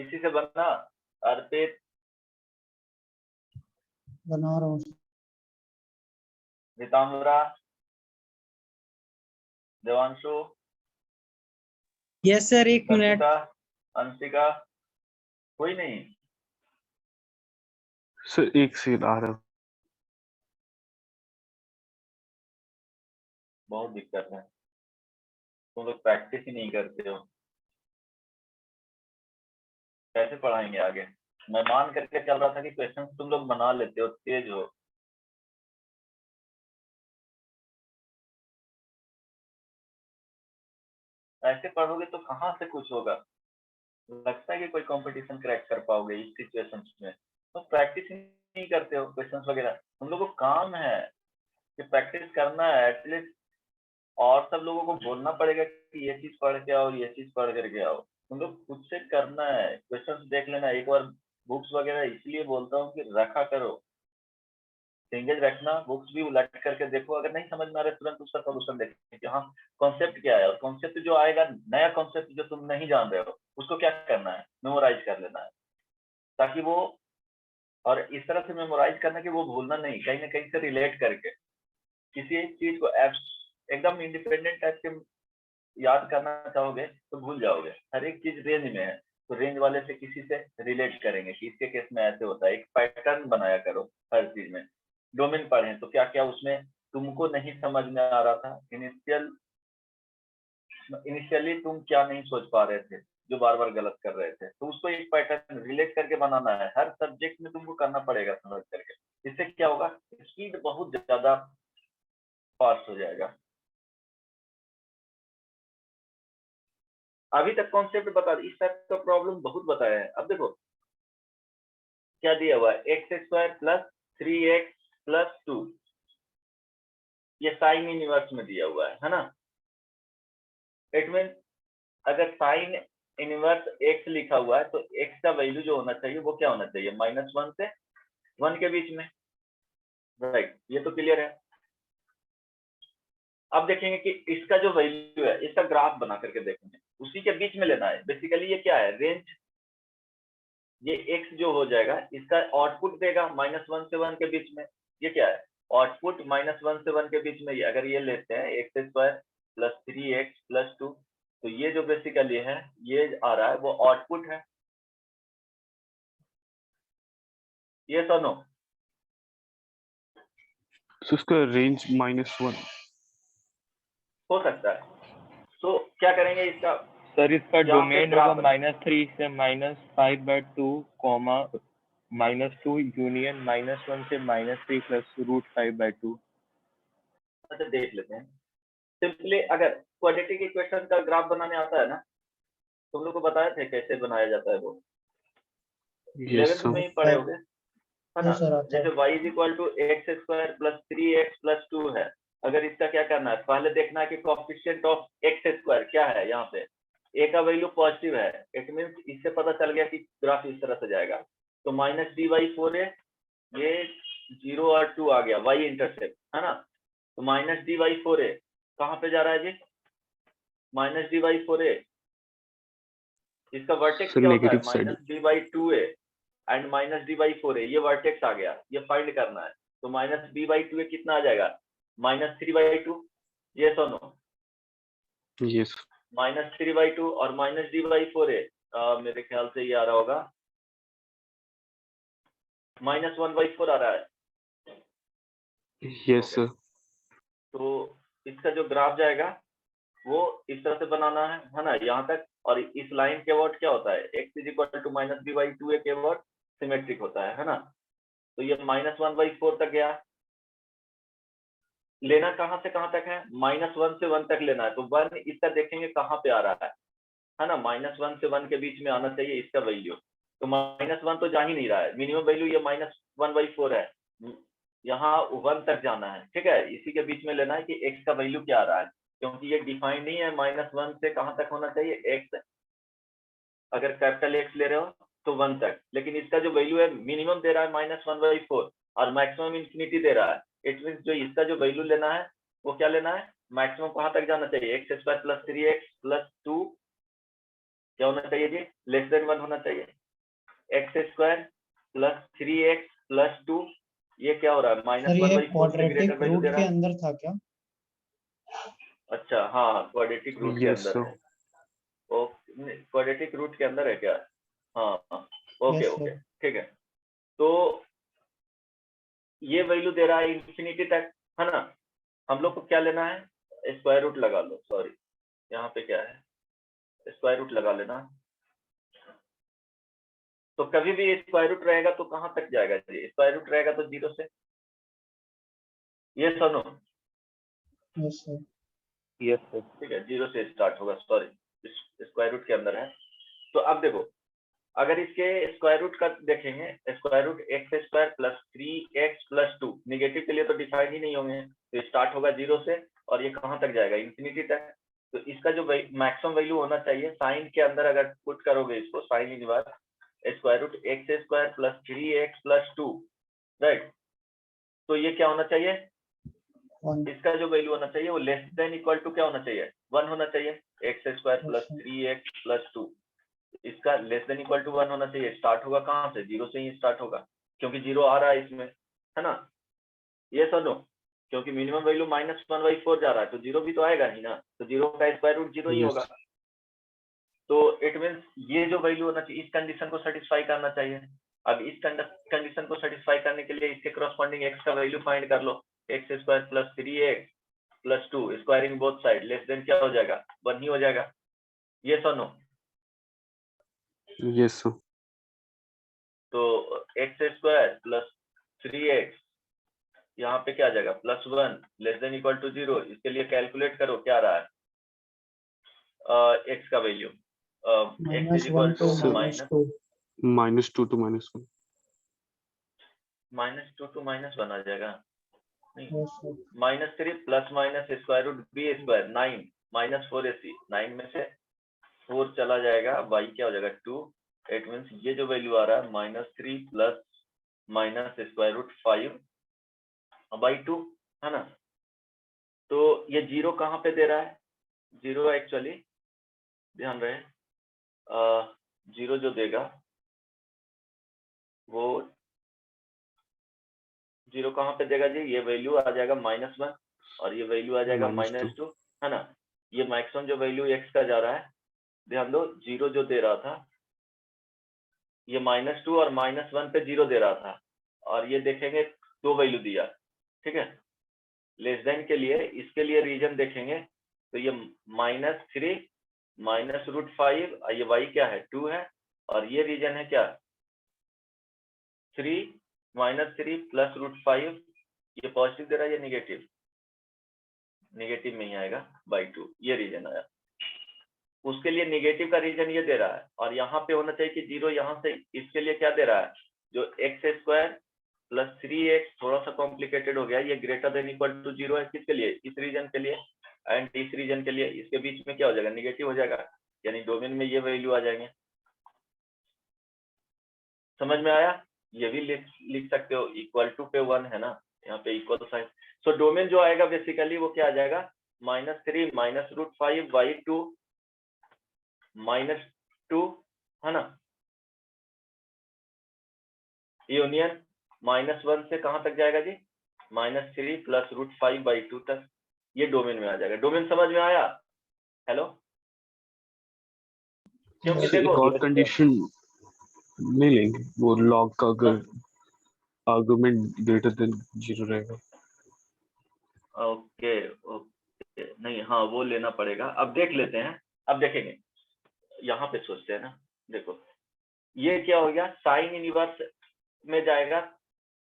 किसी से बनना? अर्पित, बना रहा हूँ। रिताम्बरा, देवांशु, यस सर, एक मिनट। संचिता, अंशिका, कोई नहीं? सर एक सेकंड आ रहा है। बहुत दिक्कत है, तुम लोग प्रैक्टिस ही नहीं करते हो, कैसे पढ़ाएंगे आगे? मैं मान करके चल रहा था कि क्वेश्चन तुम लोग बना लेते हो, तेज हो। ऐसे पढ़ोगे तो कहाँ से कुछ होगा? लगता है कि कोई कंपटीशन क्रैक कर पाओगे इस सिचुएशन में? तो प्रैक्टिस नहीं करते हो क्वेश्चंस वगैरह। तुम लोगों को काम है कि प्रैक्टिस करना है एटलीस्ट, और सब लोगों को बोलना पड़ेगा कि ये चीज पढ़ के आओ, ये चीज पढ़ करके आओ। तुम लोग खुद से करना है, क्वेश्चंस देख लेना एक बार। बुक्स वगैरह इसलिए बोलता हूँ कि रखा करो, सिंगल रखना, बुक्स भी उलट करके देखो, अगर नहीं समझ में आ रहा है तुरंत उसका सोल्यूशन देखो कि हाँ कॉन्सेप्ट क्या है, और कॉन्सेप्ट जो आएगा, नया कॉन्सेप्ट जो तुम नहीं जान रहे हो उसको क्या करना है, मेमोराइज कर लेना है, ताकि वो, और इस तरह से मेमोराइज करना कि वो भूलना नहीं, कहीं ना कहीं से रिलेट करके किसी एक चीज को एकदम इंडिपेंडेंट टाइप के याद करना चाहोगे तो भूल जाओगे। हर एक चीज रेंज में है, तो रेंज वाले से किसी से रिलेट करेंगे कि इसके केस में ऐसे होता है, एक पैटर्न बनाया करो हर चीज में। डोमेन पढ़ें तो क्या क्या उसमें तुमको नहीं समझ में आ रहा था, इनिशियली तुम क्या नहीं सोच पा रहे थे, जो बार बार गलत कर रहे थे, तो उसको एक पैटर्न रिलेट करके बनाना है, हर सब्जेक्ट में तुमको करना पड़ेगा समझ करके। इससे क्या होगा, स्पीड बहुत ज्यादा फास्ट हो जाएगा। अभी तक कॉन्सेप्ट बता दी, इस टाइप का प्रॉब्लम बहुत बताया है। अब देखो क्या दिया हुआ है, x square plus 3x plus 2, ये साइन इनवर्स में दिया हुआ है ना। इट मीन अगर साइन इनवर्स x लिखा हुआ है तो x का वैल्यू जो होना चाहिए वो क्या होना चाहिए, -1 से 1 के बीच में, राइट? ये तो क्लियर है। अब देखेंगे कि इसका जो वैल्यू है इसका ग्राफ बना करके देखेंगे, उसी के बीच में लेना है। बेसिकली ये क्या है, रेंज, ये x जो हो जाएगा इसका आउटपुट देगा -1 से 1 के बीच में। ये क्या है, आउटपुट -1 से 1 के बीच में। ये अगर ये लेते हैं x square plus 3x plus 2, तो ये जो बेसिकली है ये आ रहा है वो आउटपुट है। ये सुनो, सो उसका रेंज -1 हो सकता है। तो क्या करेंगे इसका, सर इसका यहाँ पे डोमेन ग्राफ होगा -3 से -5/2 कॉमा -2 यूनियन -1 से -3 प्लस √5/2। अच्छा देख लेते हैं। सिंपली अगर क्वाड्रेटिक इक्वेशन का ग्राफ बनाने आता है ना, तुम लोग को बताए थे कैसे बनाया जाता है वो, यस 11th में सर ही पढ़े होगे है ना। यस सर, आता जैसे है। y = x square plus 3x plus 2 है, अगर इसका क्या करना है, पहले देखना है कि कोएफिशिएंट ऑफ x स्क्वायर क्या है। यहाँ पे a का वैल्यू पॉजिटिव है, इट मींस इससे पता चल गया कि ग्राफ इस तरह से जाएगा। तो -d/4a, ये 0 और 2 आ गया, y इंटरसेप्ट है ना। तो -d/4a कहाँ पे जा रहा है जी, -d/4a, इसका वर्टेक्स सर क्या होता है, negative side. -b/2a and -d/4a, ये वर्टेक्स आ गया, ये फाइंड करना है। तो -b/2a कितना आ जाएगा, -3/2। ये सुनो, यस -3/2 और -d/4a, मेरे ख्याल से ये आ रहा होगा -1/4 आ रहा है। Yes sir. तो इसका जो ग्राफ जाएगा वो इस तरह से बनाना है ना, यहाँ तक। और इस लाइन के वर्ड क्या होता है, x = -b/2a के वर्ड सिमेट्रिक होता है ना। तो ये -1/4 तक गया, लेना कहां से कहां तक है, -1 से 1 तक लेना है। तो 1 इसका देखेंगे कहां पे आ रहा है ना, -1 से 1 के बीच में आना चाहिए इसका वैल्यू। तो -1 तो जा ही नहीं रहा है, मिनिमम वैल्यू ये -1/4 है, यहाँ 1 तक जाना है, ठीक है। इसी के बीच में लेना है कि x का वैल्यू क्या आ रहा है, क्योंकि ये डिफाइंड नहीं है -1 से कहां तक होना चाहिए x, अगर कैपिटल X ले रहे हो तो 1 तक, लेकिन इसका जो वैल्यू है मिनिमम दे रहा है -1/4 और मैक्सिमम इंफिनिटी दे रहा है। इट मींस जो इसका जो वैल्यू लेना है वो क्या लेना है, मैक्सिमम कहां तक जाना चाहिए, x² प्लस 3x प्लस 2 क्या होना चाहिए जी, लेस देन 1 होना चाहिए। X square plus 3x plus 2, ये क्या हो रहा है, सर ये -1/4 से ग्रेटर क्वाड्रेटिक वैल्यू रूट दे के रहा है। अंदर था क्या? अच्छा हाँ, क्वाड्रेटिक रूट के Yes, अंदर sir. है। ओके, क्वाड्रेटिक रूट के अंदर है क्या? हाँ हाँ, ओके यस ओके सर। ठीक है। तो ये वैल्यू दे रहा है इंफिनिटी तक, है ना। हम लोग को क्या लेना है, स्क्वायर रूट लगा लो, सॉरी यहाँ पे क्या है, स्क्वायर रूट लगा लेना। तो कभी भी स्क्वायर रूट रहेगा तो कहाँ तक जाएगा जी, स्क्वायर रूट रहेगा तो 0 से, ये सुनो, यस सर। Yes sir. ठीक है 0 से स्टार्ट होगा, सॉरी स्क्वायर रूट के अंदर है। तो अब देखो, अगर इसके स्क्वायर रूट का देखेंगे, square root x square plus 3x plus 2 negative के लिए तो डिफाइन ही नहीं होंगे, तो स्टार्ट होगा 0 से और ये कहाँ तक जाएगा, इंफिनिटी तक। तो इसका जो मैक्सिमम वैल्यू होना चाहिए साइन के अंदर, अगर पुट करोगे इसको sine inverse square root x square plus 3x plus 2, right. तो ये क्या होना चाहिए, 1। इसका जो वैल्यू होना चाहिए वो लेस देन इक्वल टू क्या होना चाहिए, 1 होना चाहिए। X square plus 3x plus 2, इसका लेस देन इक्वल टू 1 होना चाहिए। स्टार्ट होगा कहाँ से, 0 से ही स्टार्ट होगा, क्योंकि 0 आ रहा है इसमें, है ना। ये सुनो, क्योंकि मिनिमम वैल्यू -1/4 जा रहा है तो 0 भी तो आएगा ही ना, तो 0 का स्क्वायर रूट 0 ही Yes. होगा। तो इट मीन्स ये जो वैल्यू होना चाहिए, इस कंडीशन को सेटिस्फाई करना चाहिए। अब इस कंडीशन को सेटिस्फाई करने के लिए इसके करस्पॉन्डिंग x का वैल्यू फाइंड कर लो, X square plus 3x plus 2 squaring both side less than क्या हो जाएगा, 1 ही हो जाएगा। ये सुनो, Yes, sir. तो एक्स स्क्वायर प्लस 3x यहाँ पे क्या आ जाएगा, +1 लेस देन इक्वल टू 0। इसके लिए कैलकुलेट करो क्या आ रहा है, x का value x is equal -1 to to -2। -2 to -1. -2 to -1 आ जाएगा, नहीं yes sir. -3 plus minus square root b square 9 -4ac, 9 में से 4 चला जाएगा, y क्या हो जाएगा 2। इट मीन्स ये जो वैल्यू आ रहा है -3 प्लस माइनस स्क्वायर रूट 5/2, है ना। तो ये 0 कहाँ पे दे रहा है, 0 एक्चुअली ध्यान रहे, 0 जो देगा वो 0 कहाँ पे देगा जी, ये वैल्यू आ जाएगा -1 और ये वैल्यू आ जाएगा -2. -2, है ना। ये मैक्सिमम जो वैल्यू x का जा रहा है, ध्यान दो 0 जो दे रहा था ये -2 और -1 पे 0 दे रहा था, और ये देखेंगे 2 वैल्यू दिया, ठीक है। लेस देन के लिए इसके लिए रीजन देखेंगे तो ये -3 -√5 और ये y क्या है 2 है, और ये रीजन है क्या 3 -3 प्लस √5, ये पॉजिटिव दे रहा है, ये निगेटिव, निगेटिव में ही आएगा /2, ये रीजन आया। उसके लिए निगेटिव का रीजन ये दे रहा है, और यहाँ पे होना चाहिए कि 0 यहाँ से, इसके लिए क्या दे रहा है, जो एक्स स्क्वायर प्लस 3x थोड़ा सा कॉम्प्लिकेटेड हो गया, ये ग्रेटर देन इक्वल टू 0 है, किसके लिए, इस रीजन के लिए, एंड इस रीजन के लिए, इसके बीच में क्या हो जाएगा, निगेटिव हो जाएगा, यानी डोमेन में ये वैल्यू आ जाएंगे। समझ में आया, ये भी लिख सकते हो, इक्वल टू पे 1 है ना, यहाँ पे इक्वल साइन। सो डोमेन जो आएगा बेसिकली वो क्या आ जाएगा, -3 -√5/2 -2, है ना, यूनियन -1 से कहां तक जाएगा जी, -3 प्लस √5/2 तक, ये डोमेन में आ जाएगा। डोमेन समझ में आया, हेलो। क्योंकि So, एक देखो और कंडीशन नहीं लेंगे, वो लॉग का अगर आर्गुमेंट ग्रेटर देन 0 रहेगा। ओके ओके, नहीं हाँ वो लेना पड़ेगा, अब देख लेते हैं, अब देखेंगे, यहाँ पे सोचते हैं ना। देखो ये क्या हो गया, साइन इनवर्स में जाएगा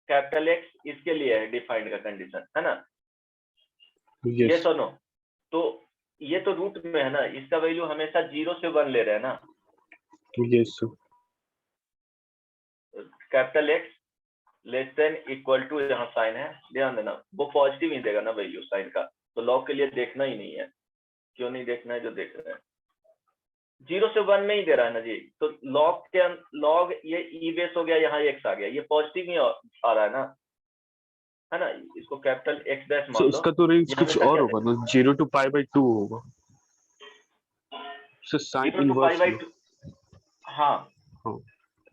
कैपिटल एक्स, इसके लिए है डिफाइंड का कंडीशन, है ना। ये Yes. सुनो, तो ये तो रूट में है ना, इसका वैल्यू हमेशा 0 से 1 ले रहे हैं ना, Yes, sir. Capital x less than equal to, यहाँ साइन है, ध्यान देना वो पॉजिटिव ही देगा ना वैल्यू साइन का, तो लॉग के लिए देखना ही नहीं है, क्यों नहीं देखना है, जो देख रहे हैं 0 से 1 में ही दे रहा है ना जी, तो लॉग ये ई बेस हो गया, यहाँ एक्स आ गया, ये पॉजिटिव ही आ रहा है ना, है ना। इसको कैपिटल एक्स डैश So, मान लो, इसका तो रेंज ये कुछ हमेशा और क्या होगा ना, 0 to π/2 होगा। So sin 0 to pi inverse by लो। 2, हाँ हाँ,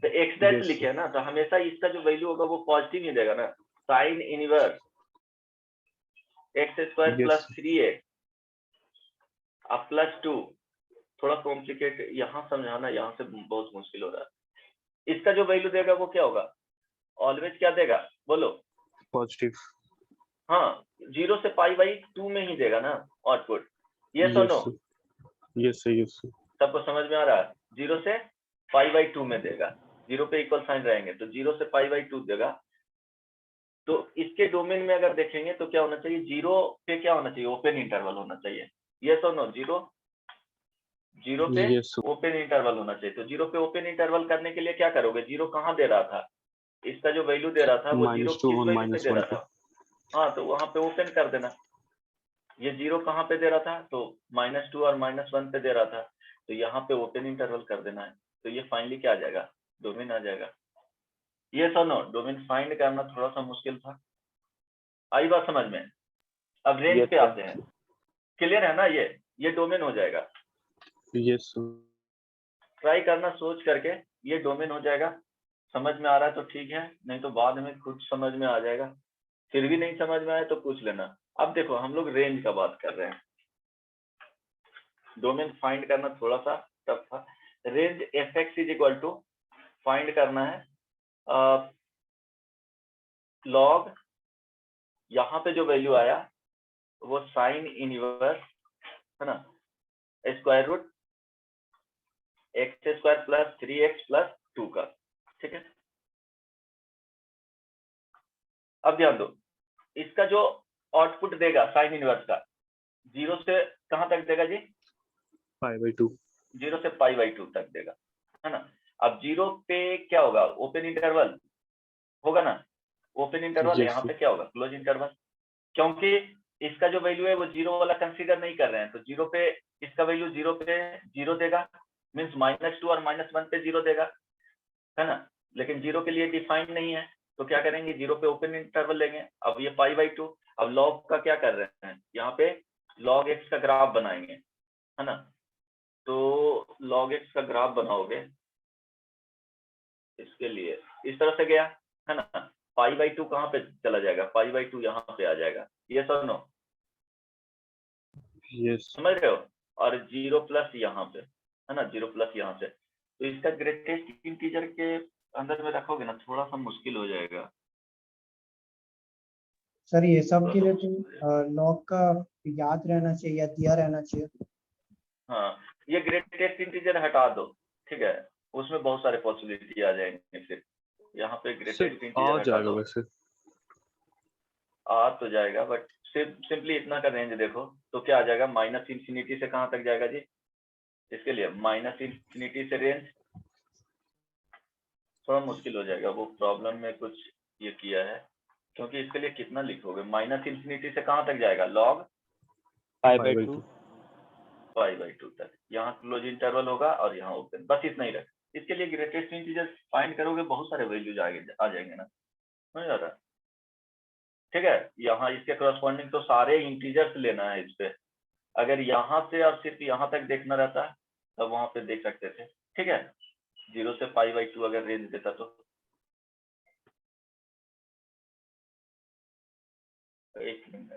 तो एक्स डैश Yes, लिखे है ना, तो हमेशा इसका जो वैल्यू होगा वो पॉजिटिव ही देगा ना। Sine inverse x square yes, plus 3x अब प्लस 2, थोड़ा कॉम्प्लिकेट यहाँ समझाना, यहाँ से बहुत मुश्किल हो रहा है। इसका जो वैल्यू देगा वो क्या होगा, ऑलवेज क्या देगा बोलो, positive. हाँ 0 से पाई बाई 2 में ही देगा ना आउटपुट, यस और Yes, no, sir. Yes, sir. Yes, sir. सबको समझ में आ रहा है। 0 से पाई बाई 2 में देगा, 0 पे इक्वल साइन रहेंगे तो 0 से पाई बाई 2 देगा। तो इसके डोमेन में अगर देखेंगे तो क्या होना चाहिए, 0 पे क्या होना चाहिए, ओपन इंटरवल होना चाहिए, यस और नो। 0 पे Yes, sir. ओपन इंटरवल होना चाहिए। तो 0 पे ओपन इंटरवल करने के लिए क्या करोगे, 0 कहाँ दे रहा था, इसका जो वैल्यू दे रहा था वो 0 -2 किस और वैल्यू पे दे -1 रहा पे। था, हाँ तो वहां पे ओपन कर देना। ये 0 कहाँ पे दे रहा था, तो -2 और -1 पे दे रहा था, तो यहाँ पे ओपन इंटरवल कर देना है। तो ये फाइनली क्या आ जाएगा, डोमेन आ जाएगा। यस और नो, डोमेन फाइंड करना थोड़ा सा मुश्किल था, आई बात समझ में। अब रेंज Yes, पे sir. आते हैं, क्लियर है ना, ये डोमेन हो जाएगा। Yes, sir. ट्राई करना सोच करके, ये डोमेन हो जाएगा। समझ में आ रहा है तो ठीक है, नहीं तो बाद में खुद समझ में आ जाएगा। फिर भी नहीं समझ में आए तो पूछ लेना। अब देखो हम लोग रेंज का बात कर रहे हैं, डोमेन फाइंड करना थोड़ा सा टफ था। Range F x is equal to find करना है लॉग, यहाँ पे जो वैल्यू आया वो साइन इनवर्स है ना, square root x square plus 3x plus 2 का, ठीक है। अब ध्यान दो, इसका जो आउटपुट देगा साइन इनवर्स का, 0 से कहां तक देगा जी, π/2. 0 से पाई बाई 2 तक देगा, है ना। अब 0 पे क्या होगा, ओपन इंटरवल होगा ना, ओपन इंटरवल, Yes, यहाँ sir. पे क्या होगा, क्लोज इंटरवल। क्योंकि इसका जो वैल्यू है वो 0 वाला कंसीडर नहीं कर रहे हैं, तो 0 पे इसका वैल्यू 0 पे 0 देगा, मीन्स -2 और -1 पे 0 देगा, है ना। लेकिन 0 के लिए डिफाइंड नहीं है, तो क्या करेंगे, 0 पे ओपन इंटरवल लेंगे। अब ये पाई बाई 2, अब लॉग का क्या कर रहे हैं, यहाँ पे लॉग एक्स का ग्राफ बनाएंगे, है ना। तो लॉग एक्स का ग्राफ बनाओगे, इसके लिए इस तरह से गया, है ना। पाई बाई 2 कहाँ पे चला जाएगा, पाई बाई 2 यहाँ पे आ जाएगा, ये सर नो, Yes. समझ रहे हो। और 0 प्लस यहाँ पे, है ना, 0 प्लस यहाँ से। तो इसका ग्रेटेस्ट इंटीजर के अंदर में रखोगे ना, थोड़ा सा मुश्किल हो जाएगा। सर ये सब के लिए थोड़ा सा तो लॉग का याद रहना चाहिए या दिया रहना चाहिए। हाँ, ये ग्रेटेस्ट इंटीजर हटा दो, ठीक है, उसमें बहुत सारे पॉसिबिलिटी आ जाएंगे। फिर यहाँ पे Sir, ग्रेटेस्ट आ इंटीजर हटा जाएगा दो, वैसे। आ तो जाएगा, बट सिंपली इतना का रेंज देखो तो क्या आ जाएगा, माइनस इंफिनिटी से कहाँ तक जाएगा जी, इसके लिए माइनस इंफिनिटी से रेंज थोड़ा मुश्किल हो जाएगा, वो प्रॉब्लम में कुछ ये किया है। क्योंकि इसके लिए कितना लिखोगे, माइनस इंफिनिटी से कहाँ तक जाएगा, लॉग π/2. पाई बाई 2 तक। यहाँ क्लोज इंटरवल होगा और यहाँ ओपन, बस इतना ही रख। इसके लिए ग्रेटेस्ट इंटीजर फाइंड करोगे, बहुत सारे वैल्यूज आ जाएंगे ना, समझ आ रहा है? ठीक है, यहाँ इसके करस्पॉन्डिंग तो सारे इंटीजर्स लेना है इस पे। अगर यहाँ से और सिर्फ यहाँ तक देखना रहता तब वहां पे देख सकते थे, ठीक है। 0 से पाई बाई 2 अगर रेंज देता तो, एक मिनट,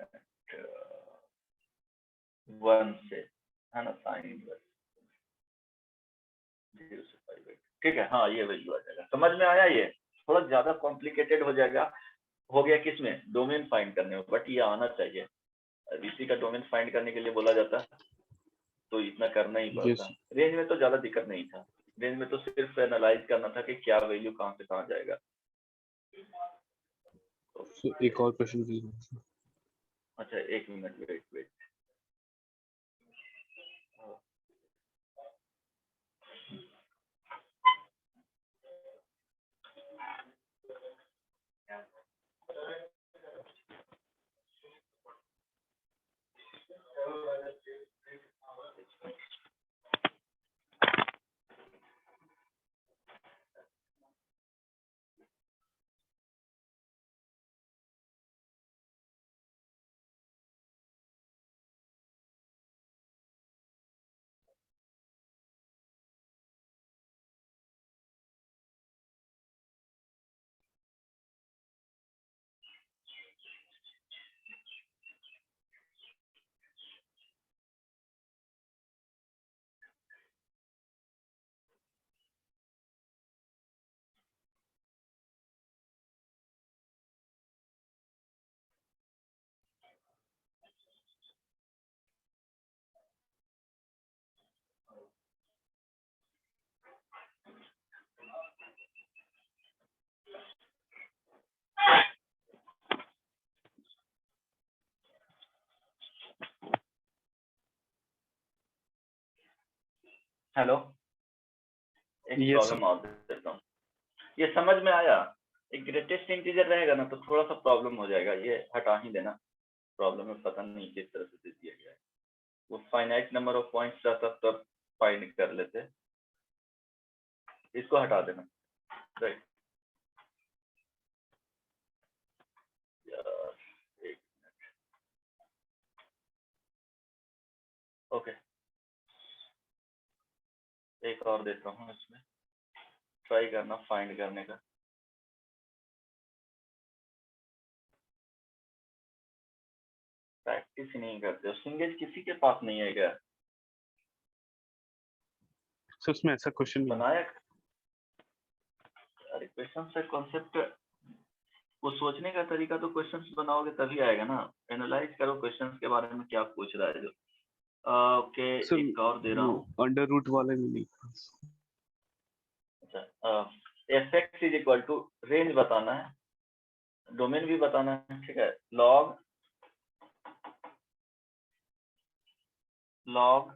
1 से, है ना, साइन इनवर्स 0 से पाई बाई 2, ठीक है। हाँ ये वैल्यू आ जाएगा, समझ में आया। ये थोड़ा ज्यादा कॉम्प्लिकेटेड हो जाएगा, हो गया किसमें, डोमेन फाइंड करने में, बट ये आना चाहिए। इसी का डोमेन फाइंड करने के लिए बोला जाता है, तो इतना करना ही Yes. पड़ता। रेंज में तो ज्यादा दिक्कत नहीं था, रेंज में तो सिर्फ एनालाइज करना था कि क्या वैल्यू कहाँ से कहाँ जाएगा। So, एक और क्वेश्चन प्लीज। अच्छा एक मिनट, वेट। हेलो, एक Yes, प्रॉब्लम और देता हूँ। ये समझ में आया? एक ग्रेटेस्ट इंटीजर रहेगा ना तो थोड़ा सा प्रॉब्लम हो जाएगा, ये हटा ही देना। प्रॉब्लम में पता नहीं किस तरह से दे दिया गया है। वो फाइनाइट नंबर ऑफ पॉइंट्स रहता तब फाइंड कर लेते, इसको हटा देना। राइट, एक मिनट। ओके, एक और देता हूँ, इसमें ट्राई करना फाइंड करने का। प्रैक्टिस ही नहीं करते हो, सिंगल किसी के पास नहीं है क्या? सर उसमें ऐसा क्वेश्चन नहीं है। बनाया? अरे क्वेश्चन से कॉन्सेप्ट, वो सोचने का तरीका तो क्वेश्चंस बनाओगे तभी आएगा ना। एनालाइज करो क्वेश्चंस के बारे में क्या पूछ रहा है जो। ओके, सर एक और दे रहा हूँ। अंडर रूट वाले में नहीं। अच्छा, fx is equal to range बताना है, डोमेन भी बताना है, ठीक है। Log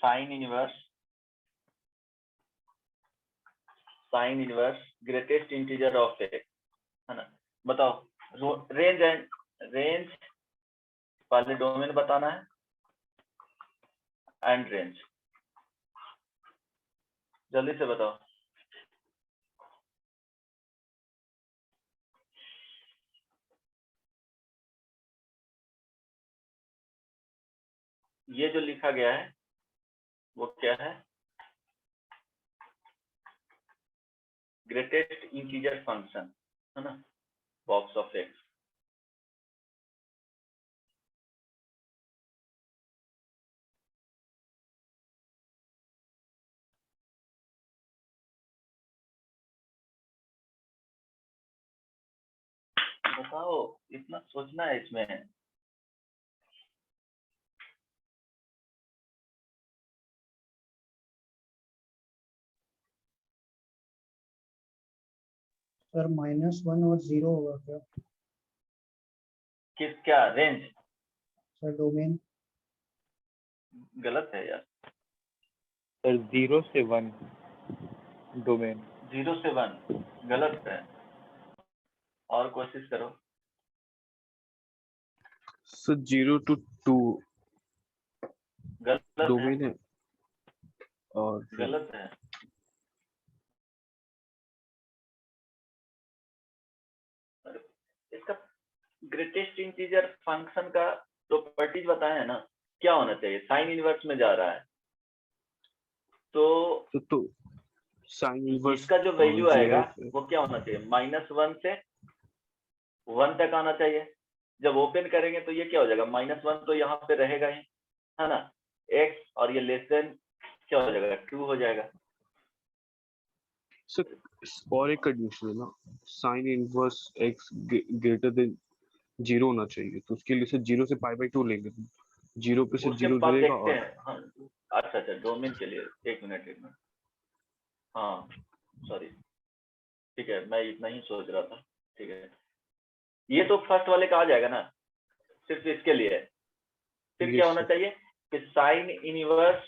sine inverse greatest integer of x, है ना। बताओ, रेंज पहले डोमेन बताना है एंड रेंज, जल्दी से बताओ। ये जो लिखा गया है वो क्या है? ग्रेटेस्ट इंटीजर फंक्शन, है ना, बॉक्स ऑफ एक्स। बताओ, इतना सोचना है इसमें। सर -1 और 0 होगा क्या? क्या रेंज? सर डोमेन गलत है यार। सर 0 से 1 डोमेन। 0 से 1 गलत है, और कोशिश करो। सर 0 to 2 गलत है, डोमेन है और गलत है। इसका ग्रेटेस्ट इंटीजर फंक्शन का प्रॉपर्टीज बताया है ना, क्या होना चाहिए? साइन इनवर्स में जा रहा है तो साइन इनवर्स इसका जो वैल्यू आएगा वो क्या होना चाहिए? -1 से 1 तक आना चाहिए। जब ओपन करेंगे तो ये क्या हो जाएगा? -1 तो यहाँ पे रहेगा ही, है ना, x, और ये लेस देन क्या हो जाएगा? 2 हो जाएगा। सर और एक कंडीशन है ना, sine inverse x greater then 0 होना चाहिए, तो उसके लिए सर 0 से π/2 लेंगे, 0 पे से उसके 0 बाद गिरेगा देखते और हैं। हाँ, अच्छा, डोमेन के लिए एक मिनट। हाँ सॉरी, ठीक है, मैं इतना ही सोच रहा था। ठीक है, ये तो फर्स्ट वाले का आ जाएगा ना, सिर्फ इसके लिए है। फिर क्या होना चाहिए कि sign inverse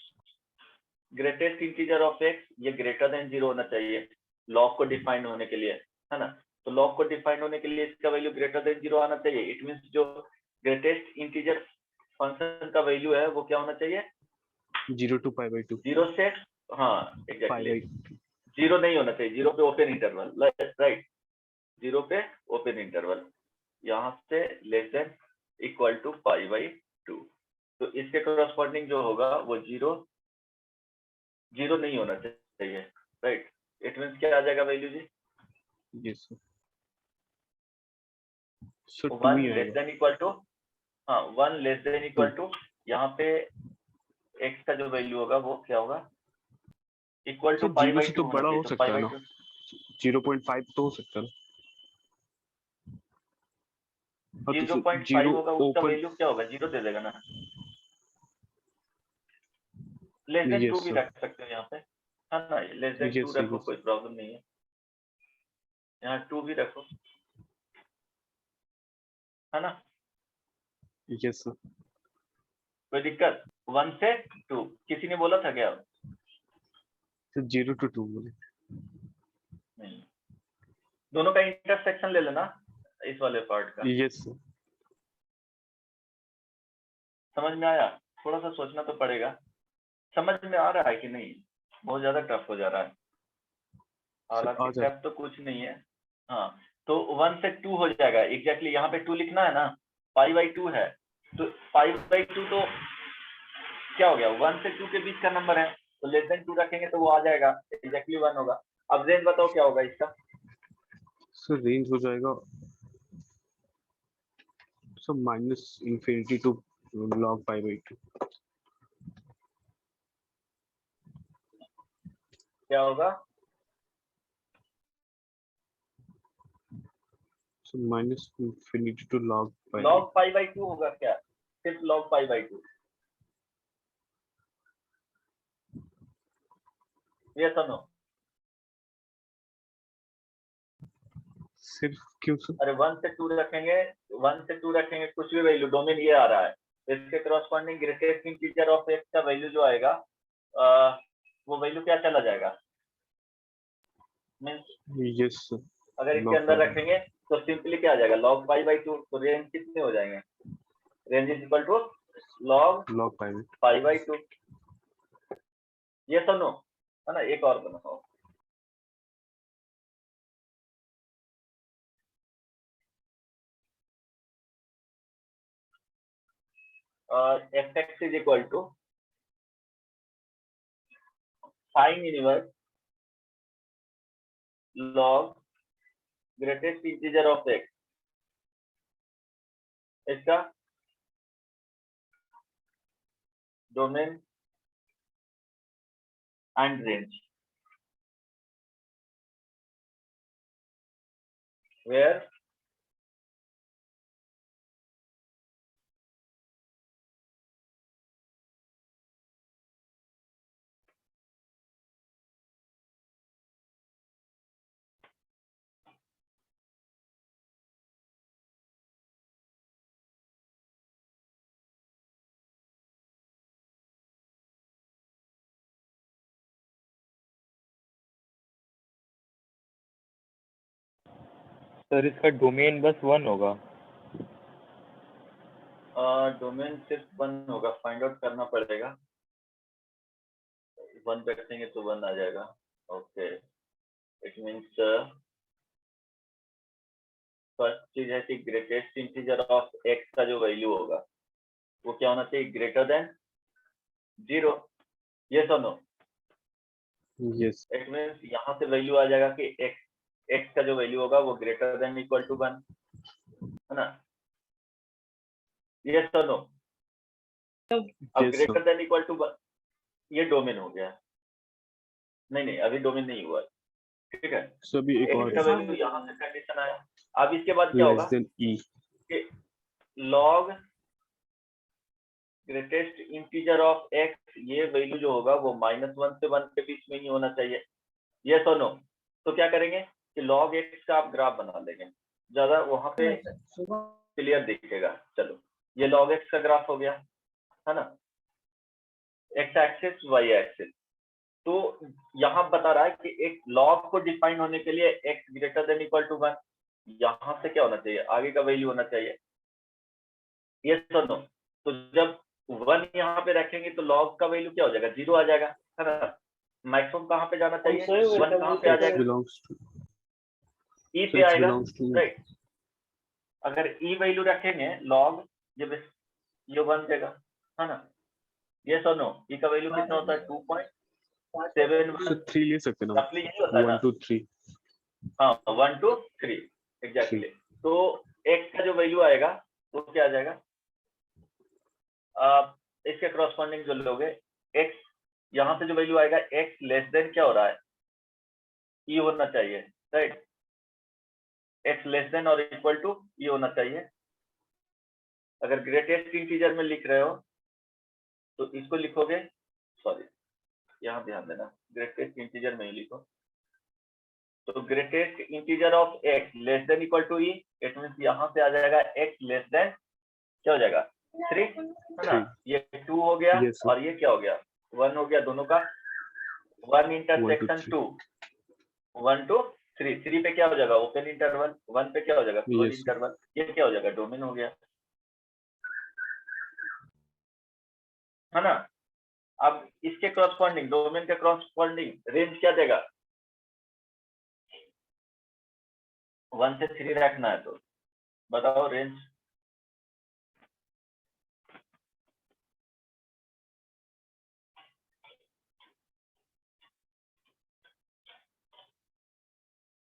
greatest integer of x, ये ग्रेटर देन 0 होना चाहिए लॉग को डिफाइन होने के लिए, है ना। तो लॉग को डिफाइन होने के लिए इसका वैल्यू ग्रेटर देन 0 आना चाहिए। इट मींस जो ग्रेटेस्ट इंटीजर फंक्शन का वैल्यू है वो क्या होना चाहिए? 0 to π/2 0 से, हाँ एग्जैक्टली, 0 नहीं होना चाहिए, 0 पे ओपन इंटरवल, राइट, 0 पे ओपन इंटरवल, यहाँ से लेस देन इक्वल टू π/2। तो इसके कोरस्पॉन्डिंग जो होगा वो 0 नहीं होना चाहिए, राइट। इट मींस क्या आ जाएगा वैल्यू जी? Yes sir 1 less than equal to, हाँ 1 लेस देन इक्वल टू, यहाँ पे x का जो वैल्यू होगा वो क्या होगा? इक्वल टू सर 0 से तो π/2 बड़ा हो सकता है ना, 5/2 0.5 तो हो सकता है ना। हाँ, तो 0.5 होगा, उसका ओपन वैल्यू क्या होगा? 0 दे देगा ना। लेस देन 2 यस भी सर, रख सकते हो यहाँ पे, है ना, लेस देन 2 यस रखो, यस कोई प्रॉब्लम नहीं है। यहाँ 2 भी रखो, है ना, यस सर। कोई दिक्कत? 1 से 2 किसी ने बोला था क्या? तो 0 to 2 बोले। नहीं, दोनों का इंटरसेक्शन ले लेना इस वाले पार्ट का। Yes sir. समझ में आया? थोड़ा सा सोचना तो पड़ेगा। समझ में आ रहा है कि नहीं? बहुत ज्यादा टफ हो जा रहा है। हालांकि आ जाए। टफ तो कुछ नहीं है। हाँ, तो 1 से 2 हो जाएगा एग्जैक्टली। यहाँ पे 2 लिखना है ना, पाई बाई 2 है, तो पाई बाई 2 तो क्या हो गया, 1 से 2 के बीच का नंबर है, तो लेस देन 2 रखेंगे तो वो आ जाएगा, एग्जैक्टली 1 होगा। अब रेंज बताओ क्या होगा इसका? सर रेंज हो जाएगा sir minus infinity to log pi by 2। क्या होगा? So minus infinity to log pi. Log pi by 2 होगा क्या? सिर्फ लॉग पाई बाई 2? यस और नो? सिर्फ क्यों सर? अरे 1 से 2 रखेंगे, 1 से 2 रखेंगे, कुछ भी वैल्यू, डोमेन ये आ रहा है, इसके corresponding greatest integer of x का वैल्यू जो आएगा वो वैल्यू क्या चला जाएगा? Means yes sir. अगर इसके log अंदर पाई। रखेंगे तो सिंपली क्या आ जाएगा, log पाई बाई 2। तो रेंज कितने हो जाएंगे? Range is equal to log pi by 2। ये सुनो, है ना? एक और बनाओ। fx is equal to sine inverse log greatest integer of X, इसका domain and range, where sir इसका डोमेन बस 1 होगा। डोमेन सिर्फ 1 होगा, फाइंड आउट करना पड़ेगा। 1 रखेंगे तो 1 आ जाएगा। ओके, इट मीन्स फर्स्ट चीज है कि ग्रेटेस्ट इंटीजर ऑफ एक्स का जो वैल्यू होगा वो क्या होना चाहिए, ग्रेटर देन 0। यस और नो? यस। इट मीन्स यहाँ से वैल्यू आ जाएगा कि एक्स का जो वैल्यू होगा वो ग्रेटर देन इक्वल टू 1, है ना? यस और नो? अब Yes, sir. Greater than equal to 1 ये डोमेन हो गया। नहीं, अभी डोमेन नहीं हुआ, ठीक है? सभी एक और एक्स का वैल्यू यहाँ से कंडीशन आया। अब इसके बाद क्या होगा लेस देन ई। कि log greatest integer of x, ये वैल्यू जो होगा वो -1 से 1 के बीच में ही होना चाहिए। यस और नो? तो क्या करेंगे कि log x का आप ग्राफ बना लेंगे, ज्यादा वहां पे क्लियर दिखेगा। चलो, ये log x का ग्राफ हो गया, है ना? x axis y axis. तो यहाँ बता रहा है कि एक log को डिफाइन होने के लिए x greater than equal to 1, यहाँ से क्या होना चाहिए, आगे का वैल्यू होना चाहिए। यस और नो? तो जब 1 यहाँ पे रखेंगे तो log का वैल्यू क्या हो जाएगा, 0 आ जाएगा, है ना? मैक्सिमम कहाँ पे जाना चाहिए, 1 कहाँ पे आ X जाएगा, belongs to e so पे X आएगा, belongs to राइट? अगर e वैल्यू रखेंगे log, जब ये 1 देगा, है ना? यस और नो? e का वैल्यू कितना होता है, 2.71। so 3 ले सकते हैं ना, रफली यही होता है 1 ना? 2 3। हाँ, 1 2 3 एग्जैक्टली। तो x का जो वैल्यू आएगा वो क्या आ जाएगा, आप इसके करस्पॉन्डिंग जो लोगे x, यहाँ से जो वैल्यू आएगा x लेस देन क्या हो रहा है, e होना चाहिए, राइट? x लेस देन और इक्वल टू e होना चाहिए। अगर ग्रेटेस्ट इंटीजर में लिख रहे हो तो इसको लिखोगे, सॉरी यहाँ ध्यान देना, ग्रेटेस्ट इंटीजर में ही लिखो। तो greatest integer of x less than equal to e, it means यहाँ से आ जाएगा x लेस देन क्या हो जाएगा, 3, है ना? ये 2 हो गया Yes, sir. और ये क्या हो गया, 1 हो गया, दोनों का 1 इंटरसेक्शन 3 2, 1 to 3, 3 पे क्या हो जाएगा ओपन इंटरवल, 1 पे क्या हो जाएगा क्लोज Yes, sir. इंटरवल, ये क्या हो जाएगा डोमेन हो गया, है ना। अब इसके क्रॉसपॉन्डिंग, डोमेन के क्रॉसपॉन्डिंग रेंज क्या देगा, 1 से 3 रखना है तो बताओ रेंज।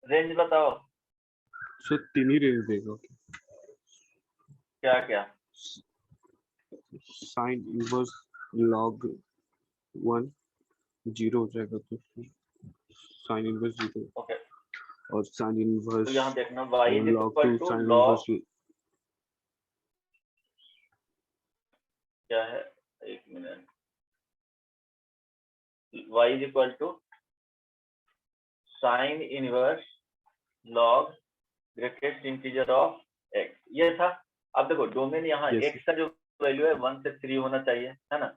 रेंज बताओ सर 3 ही रेंज देगा। क्या क्या, साइन इनवर्स लॉग 1 0 हो जाएगा, तो साइन इनवर्स 0 ओके। और साइन तो इनवर्स यहाँ देखना y is log equal 2 to sine log inverse क्या है, एक minute, y is equal to sine inverse log greatest integer of x, ये था। अब देखो डोमेन यहाँ Yes, x का जो वैल्यू है 1 से 3 होना चाहिए, है ना।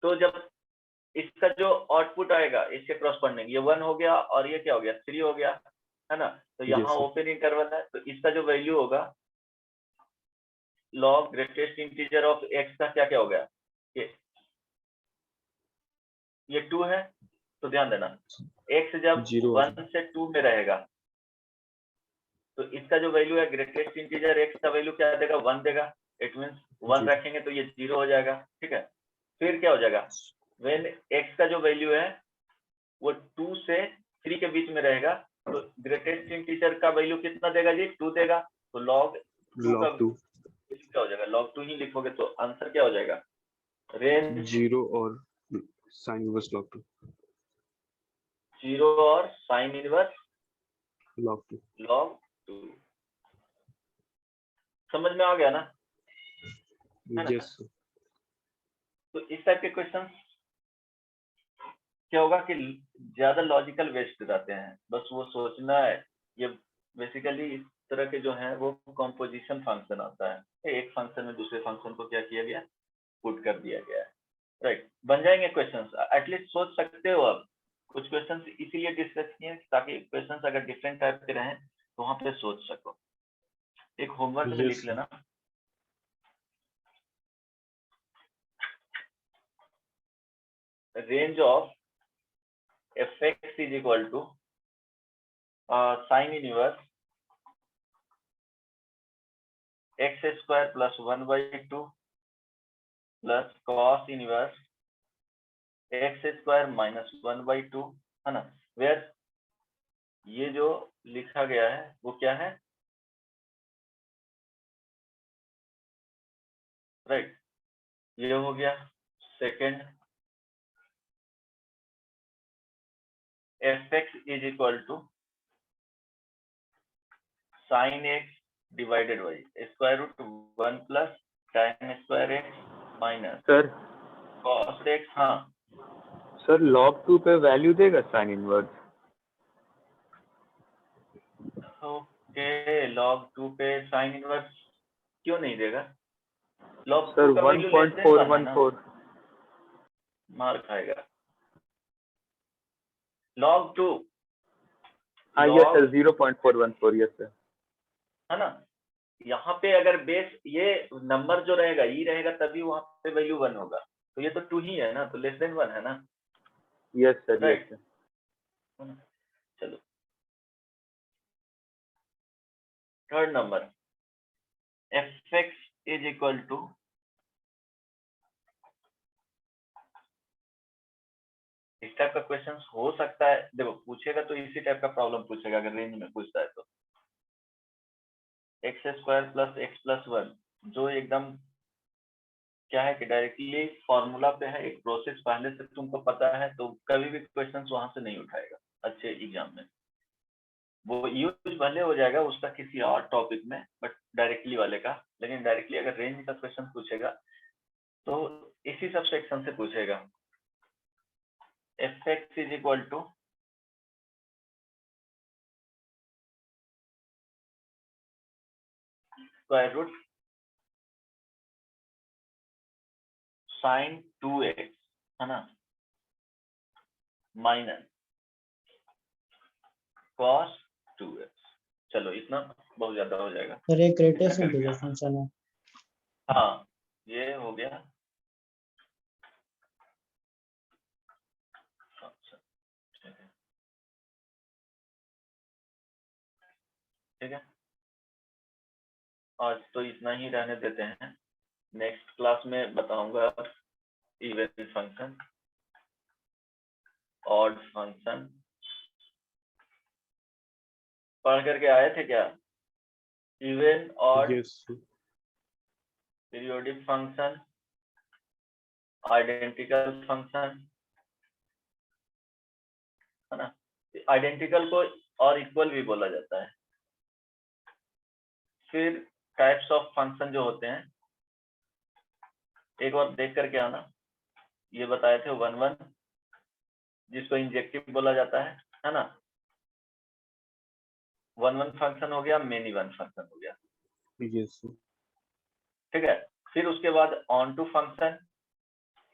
तो जब इसका जो आउटपुट आएगा इसके क्रॉसपॉन्डिंग, ये 1 हो गया और ये क्या हो गया 3 हो गया, है ना। तो यहाँ Yes, sir. ओपन इंटरवल है, तो इसका जो वैल्यू होगा log greatest integer of x का क्या क्या हो गया, ये 2 है। तो ध्यान देना x जब 0 1 से 2 में रहेगा तो इसका जो वैल्यू है ग्रेटेस्ट इंटीजर x का वैल्यू क्या देगा, 1 देगा। इट मींस 1 जी। रखेंगे तो ये 0 हो जाएगा, ठीक है। फिर क्या हो जाएगा, व्हेन x का जो वैल्यू है वो 2 से 3 के बीच में रहेगा तो ग्रेटेस्ट इंटीजर का वैल्यू कितना देगा जी, 2 देगा। तो लॉग 2 का लॉग 2 वैल्यू क्या हो जाएगा, लॉग 2 ही लिखोगे तो आंसर क्या हो जाएगा, रेंज 0 और साइन इनवर्स लॉग 2 0 और साइन इनवर्स लॉग 2 लॉग 2। समझ में आ गया ना, है ना? Yes sir. तो इस टाइप के क्वेश्चन क्या होगा कि ज्यादा लॉजिकल वेस्ट रहते हैं, बस वो सोचना है। ये बेसिकली इस तरह के जो है वो कॉम्पोजिशन फंक्शन आता है, एक फंक्शन में दूसरे फंक्शन को क्या किया गया, पुट कर दिया गया है, राइट। बन जाएंगे क्वेश्चंस, एटलीस्ट सोच सकते हो। अब कुछ क्वेश्चंस इसीलिए डिस्कस किए ताकि क्वेश्चंस अगर डिफरेंट टाइप के रहें तो वहां पे सोच सको। एक होमवर्क में Yes, लिख sir. लेना, range of fx is equal to sin inverse x square plus 1 by 2 plus cos inverse x square minus 1 by 2, है ना। वेयर ये जो लिखा गया है वो क्या है, राइट। ये हो गया second, fx is equal to sin x divided by square root 1 plus tan square x minus sir cos x। हाँ सर log 2 पे वैल्यू देगा साइन इनवर्स? ओके, log 2 पे साइन इनवर्स क्यों नहीं देगा, log 2 सर का वैल्यू लेस देन 1 है ना, 1.414। मार खाएगा। log 2 हाँ यस सर 0.414, यस सर। है ना। यहाँ पे अगर बेस ये नंबर जो रहेगा ई रहेगा तभी वहां पे वैल्यू 1 होगा, तो ये तो 2 ही है ना, तो लेस देन 1 है ना, yes sir yes right. Sir. चलो third number, fx is equal to इस टाइप का क्वेश्चन हो सकता है, देखो पूछेगा तो इसी टाइप का प्रॉब्लम पूछेगा अगर रेंज में पूछता है तो। X square plus x plus 1 जो एकदम क्या है कि डायरेक्टली फॉर्मूला पे है, एक प्रोसेस पहले से तुमको पता है तो कभी भी क्वेश्चन वहां से नहीं उठाएगा अच्छे एग्जाम में। वो यूज भले हो जाएगा उसका किसी और टॉपिक में बट डायरेक्टली वाले का, लेकिन डायरेक्टली अगर रेंज का क्वेश्चन पूछेगा तो इसी सब सेक्शन से पूछेगा। fx is equal to square root sine 2x, है ना, माइनस cos 2x। चलो इतना बहुत ज्यादा हो जाएगा। सर ये ग्रेटेस्ट इसका इंटीजर करके फंक्शन है। हाँ ये हो गया। अच्छा ठीक है, आज तो इतना ही रहने देते हैं। नेक्स्ट क्लास में बताऊंगा इवन फंक्शन, ऑड फंक्शन। पढ़ करके आए थे क्या? Even, odd, yes periodic function, identical function, है ना? आइडेंटिकल को और इक्वल भी बोला जाता है। फिर टाइप्स ऑफ फंक्शन जो होते हैं, एक और देख करके आना। ये बताए थे 1 1 जिसको इंजेक्टिव बोला जाता है ना? 1 1 फंक्शन हो गया, मेनी वन फंक्शन हो गया, यस ठीक है। फिर उसके बाद on to function,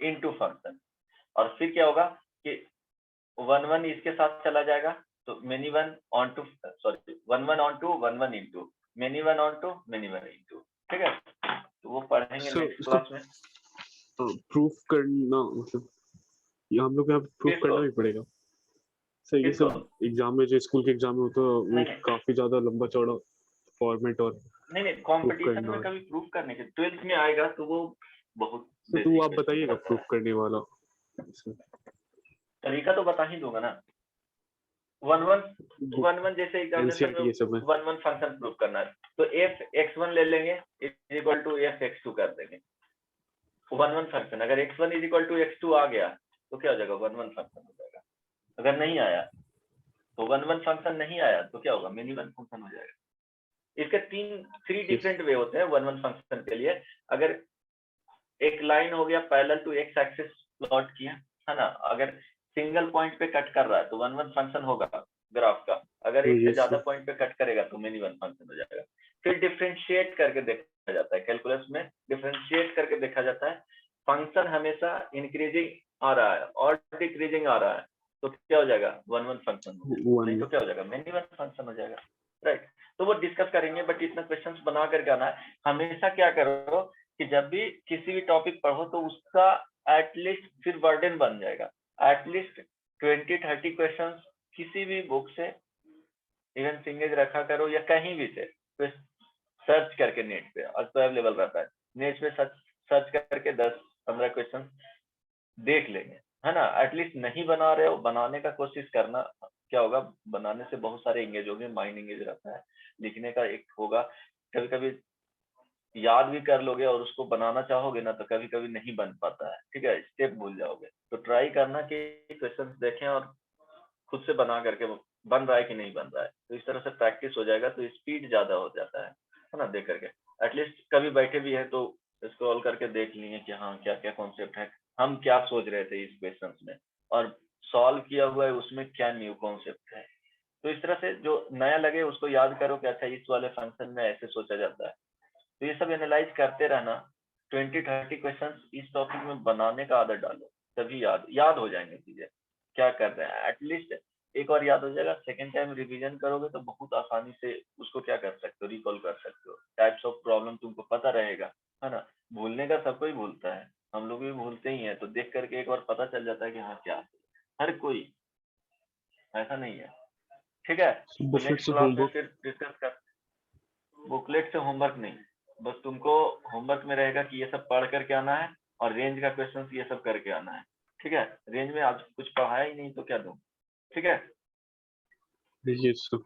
into function, और फिर क्या होगा कि 1 1 इसके साथ चला जाएगा तो many one on to, sorry 1 1 on to, 1 1 into, many one on to, many one into, ठीक है। तो वो पढ़ेंगे नेक्स्ट क्लास में। प्रूफ करना, मतलब ये हम लोग यहाँ प्रूफ किसको? करना भी पड़ेगा सर? ये किसको? सब एग्जाम में, जो स्कूल के एग्जाम में होता है, वो नहीं नहीं काफी ज्यादा लंबा चौड़ा फॉर्मेट और नहीं नहीं, प्रूफ कंपटीशन करना में है। कभी प्रूफ करने के 12th में आएगा तो वो बहुत सर तो वो आप बेसिक बताइएगा रहता प्रूफ है। करने वाला इसमें। तरीका तो बता ही दूंगा ना। 1 1 1 जैसे एग्जामिनेशन NCERT में ये सब है। 1 1 फंक्शन प्रूफ करना है तो f x1 ले लेंगे is equal to f x2 कर देंगे। 1 1 फंक्शन अगर x1 is equal to x2 आ गया तो क्या हो जाएगा? 1 1 फंक्शन हो जाएगा। अगर नहीं आया तो 1 1 फंक्शन नहीं आया तो क्या होगा? मेनी वन फंक्शन हो जाएगा। इसके थ्री डिफरेंट वे होते हैं 1 1 फंक्शन के लिए। अगर एक लाइन हो गया parallel to x axis plot किया, है ना? अगर सिंगल पॉइंट पे कट कर रहा है तो 1 1 फंक्शन होगा ग्राफ का। अगर एक से Yes, ज्यादा sir. पॉइंट पे कट करेगा तो मेनी वन फंक्शन हो जाएगा। फिर डिफरेंशिएट करके देखा जाता है, कैलकुलस में डिफरेंशिएट करके देखा जाता है। फंक्शन हमेशा इंक्रीजिंग आ रहा है और डिक्रीजिंग आ रहा है तो क्या हो जाएगा? 1 1 फंक्शन हो जाएगा, नहीं तो क्या हो जाएगा? मेनी वन फंक्शन हो जाएगा, राइट? तो वो डिस्कस करेंगे, बट इतना क्वेश्चंस बना करके आना है। हमेशा क्या करो कि जब भी किसी भी टॉपिक पढ़ो तो उसका एटलीस्ट फिर बर्डन बन जाएगा, एटलीस्ट 20-30 क्वेश्चंस किसी भी बुक से, इवन सिंगेज रखा करो या कहीं भी से, तो सर्च करके नेट पे, आज तो अवेलेबल रहता है, नेट पे सर्च करके 10-15 क्वेश्चन देख लेंगे, है ना? एटलीस्ट नहीं बना रहे हो, बनाने का कोशिश करना। क्या होगा? बनाने से बहुत सारे एंगेज होंगे, माइंड एंगेज रहता है। लिखने का एक होगा, कभी कभी याद भी कर लोगे और उसको बनाना चाहोगे ना तो कभी कभी नहीं बन पाता है, ठीक है? स्टेप भूल जाओगे। तो ट्राई करना कि क्वेश्चंस देखें और खुद से बना करके बन रहा है कि नहीं बन रहा है, तो इस तरह से प्रैक्टिस हो जाएगा तो स्पीड ज्यादा हो जाता है ना? देख करके एटलीस्ट कभी बैठे भी है तो स्क्रॉल करके देख लिए कि हाँ क्या क्या कॉन्सेप्ट है, हम क्या सोच रहे थे इस क्वेश्चन में, और सॉल्व किया हुआ है उसमें क्या न्यू कॉन्सेप्ट है। तो इस तरह से जो नया लगे उसको याद करो कि अच्छा इस वाले फंक्शन में ऐसे सोचा जाता है। तो ये सब एनालाइज करते रहना। 20-30 क्वेश्चंस इस टॉपिक में बनाने का आदत डालो, तभी याद हो जाएंगे चीजें, क्या कर रहे हैं। एटलीस्ट एक और याद हो जाएगा, सेकेंड टाइम रिवीजन करोगे तो बहुत आसानी से उसको क्या कर सकते हो, रिकॉल कर सकते हो। टाइप्स ऑफ प्रॉब्लम तुमको पता रहेगा, है ना? भूलने का सब कोई भूलता है, हम लोग भी भूलते ही हैं, तो देख करके एक बार पता चल जाता है कि हाँ क्या, हर कोई, ऐसा नहीं है, ठीक है? तो बुकलेट नेक्स्ट से क्लास में होमवर्क। फिर डिस्कस कर। बुकलेट से होमवर्क नहीं, बस तुमको होमवर्क में रहेगा कि ये सब पढ़ करके आना है और रेंज का क्वेश्चन ये सब करके आना है, ठीक है? रेंज में आज कुछ पढ़ाया ही नहीं तो क्या दूं, ठीक है? Yes sir.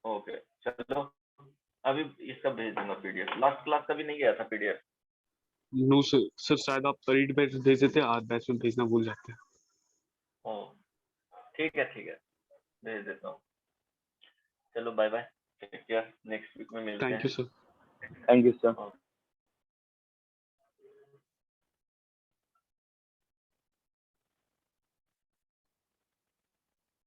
ओके चलो, अभी इसका भेज दूंगा पीडीएफ। लास्ट क्लास का भी नहीं गया था पीडीएफ। नो सर, सर शायद आप रीड बैच भेज देते हैं, आज बैच में भेजना भूल जाते हैं। ओ ठीक है, भेज देता हूँ। चलो bye bye, take care, next week में मिलते थैंक यू हैं। सर। Thank you sir.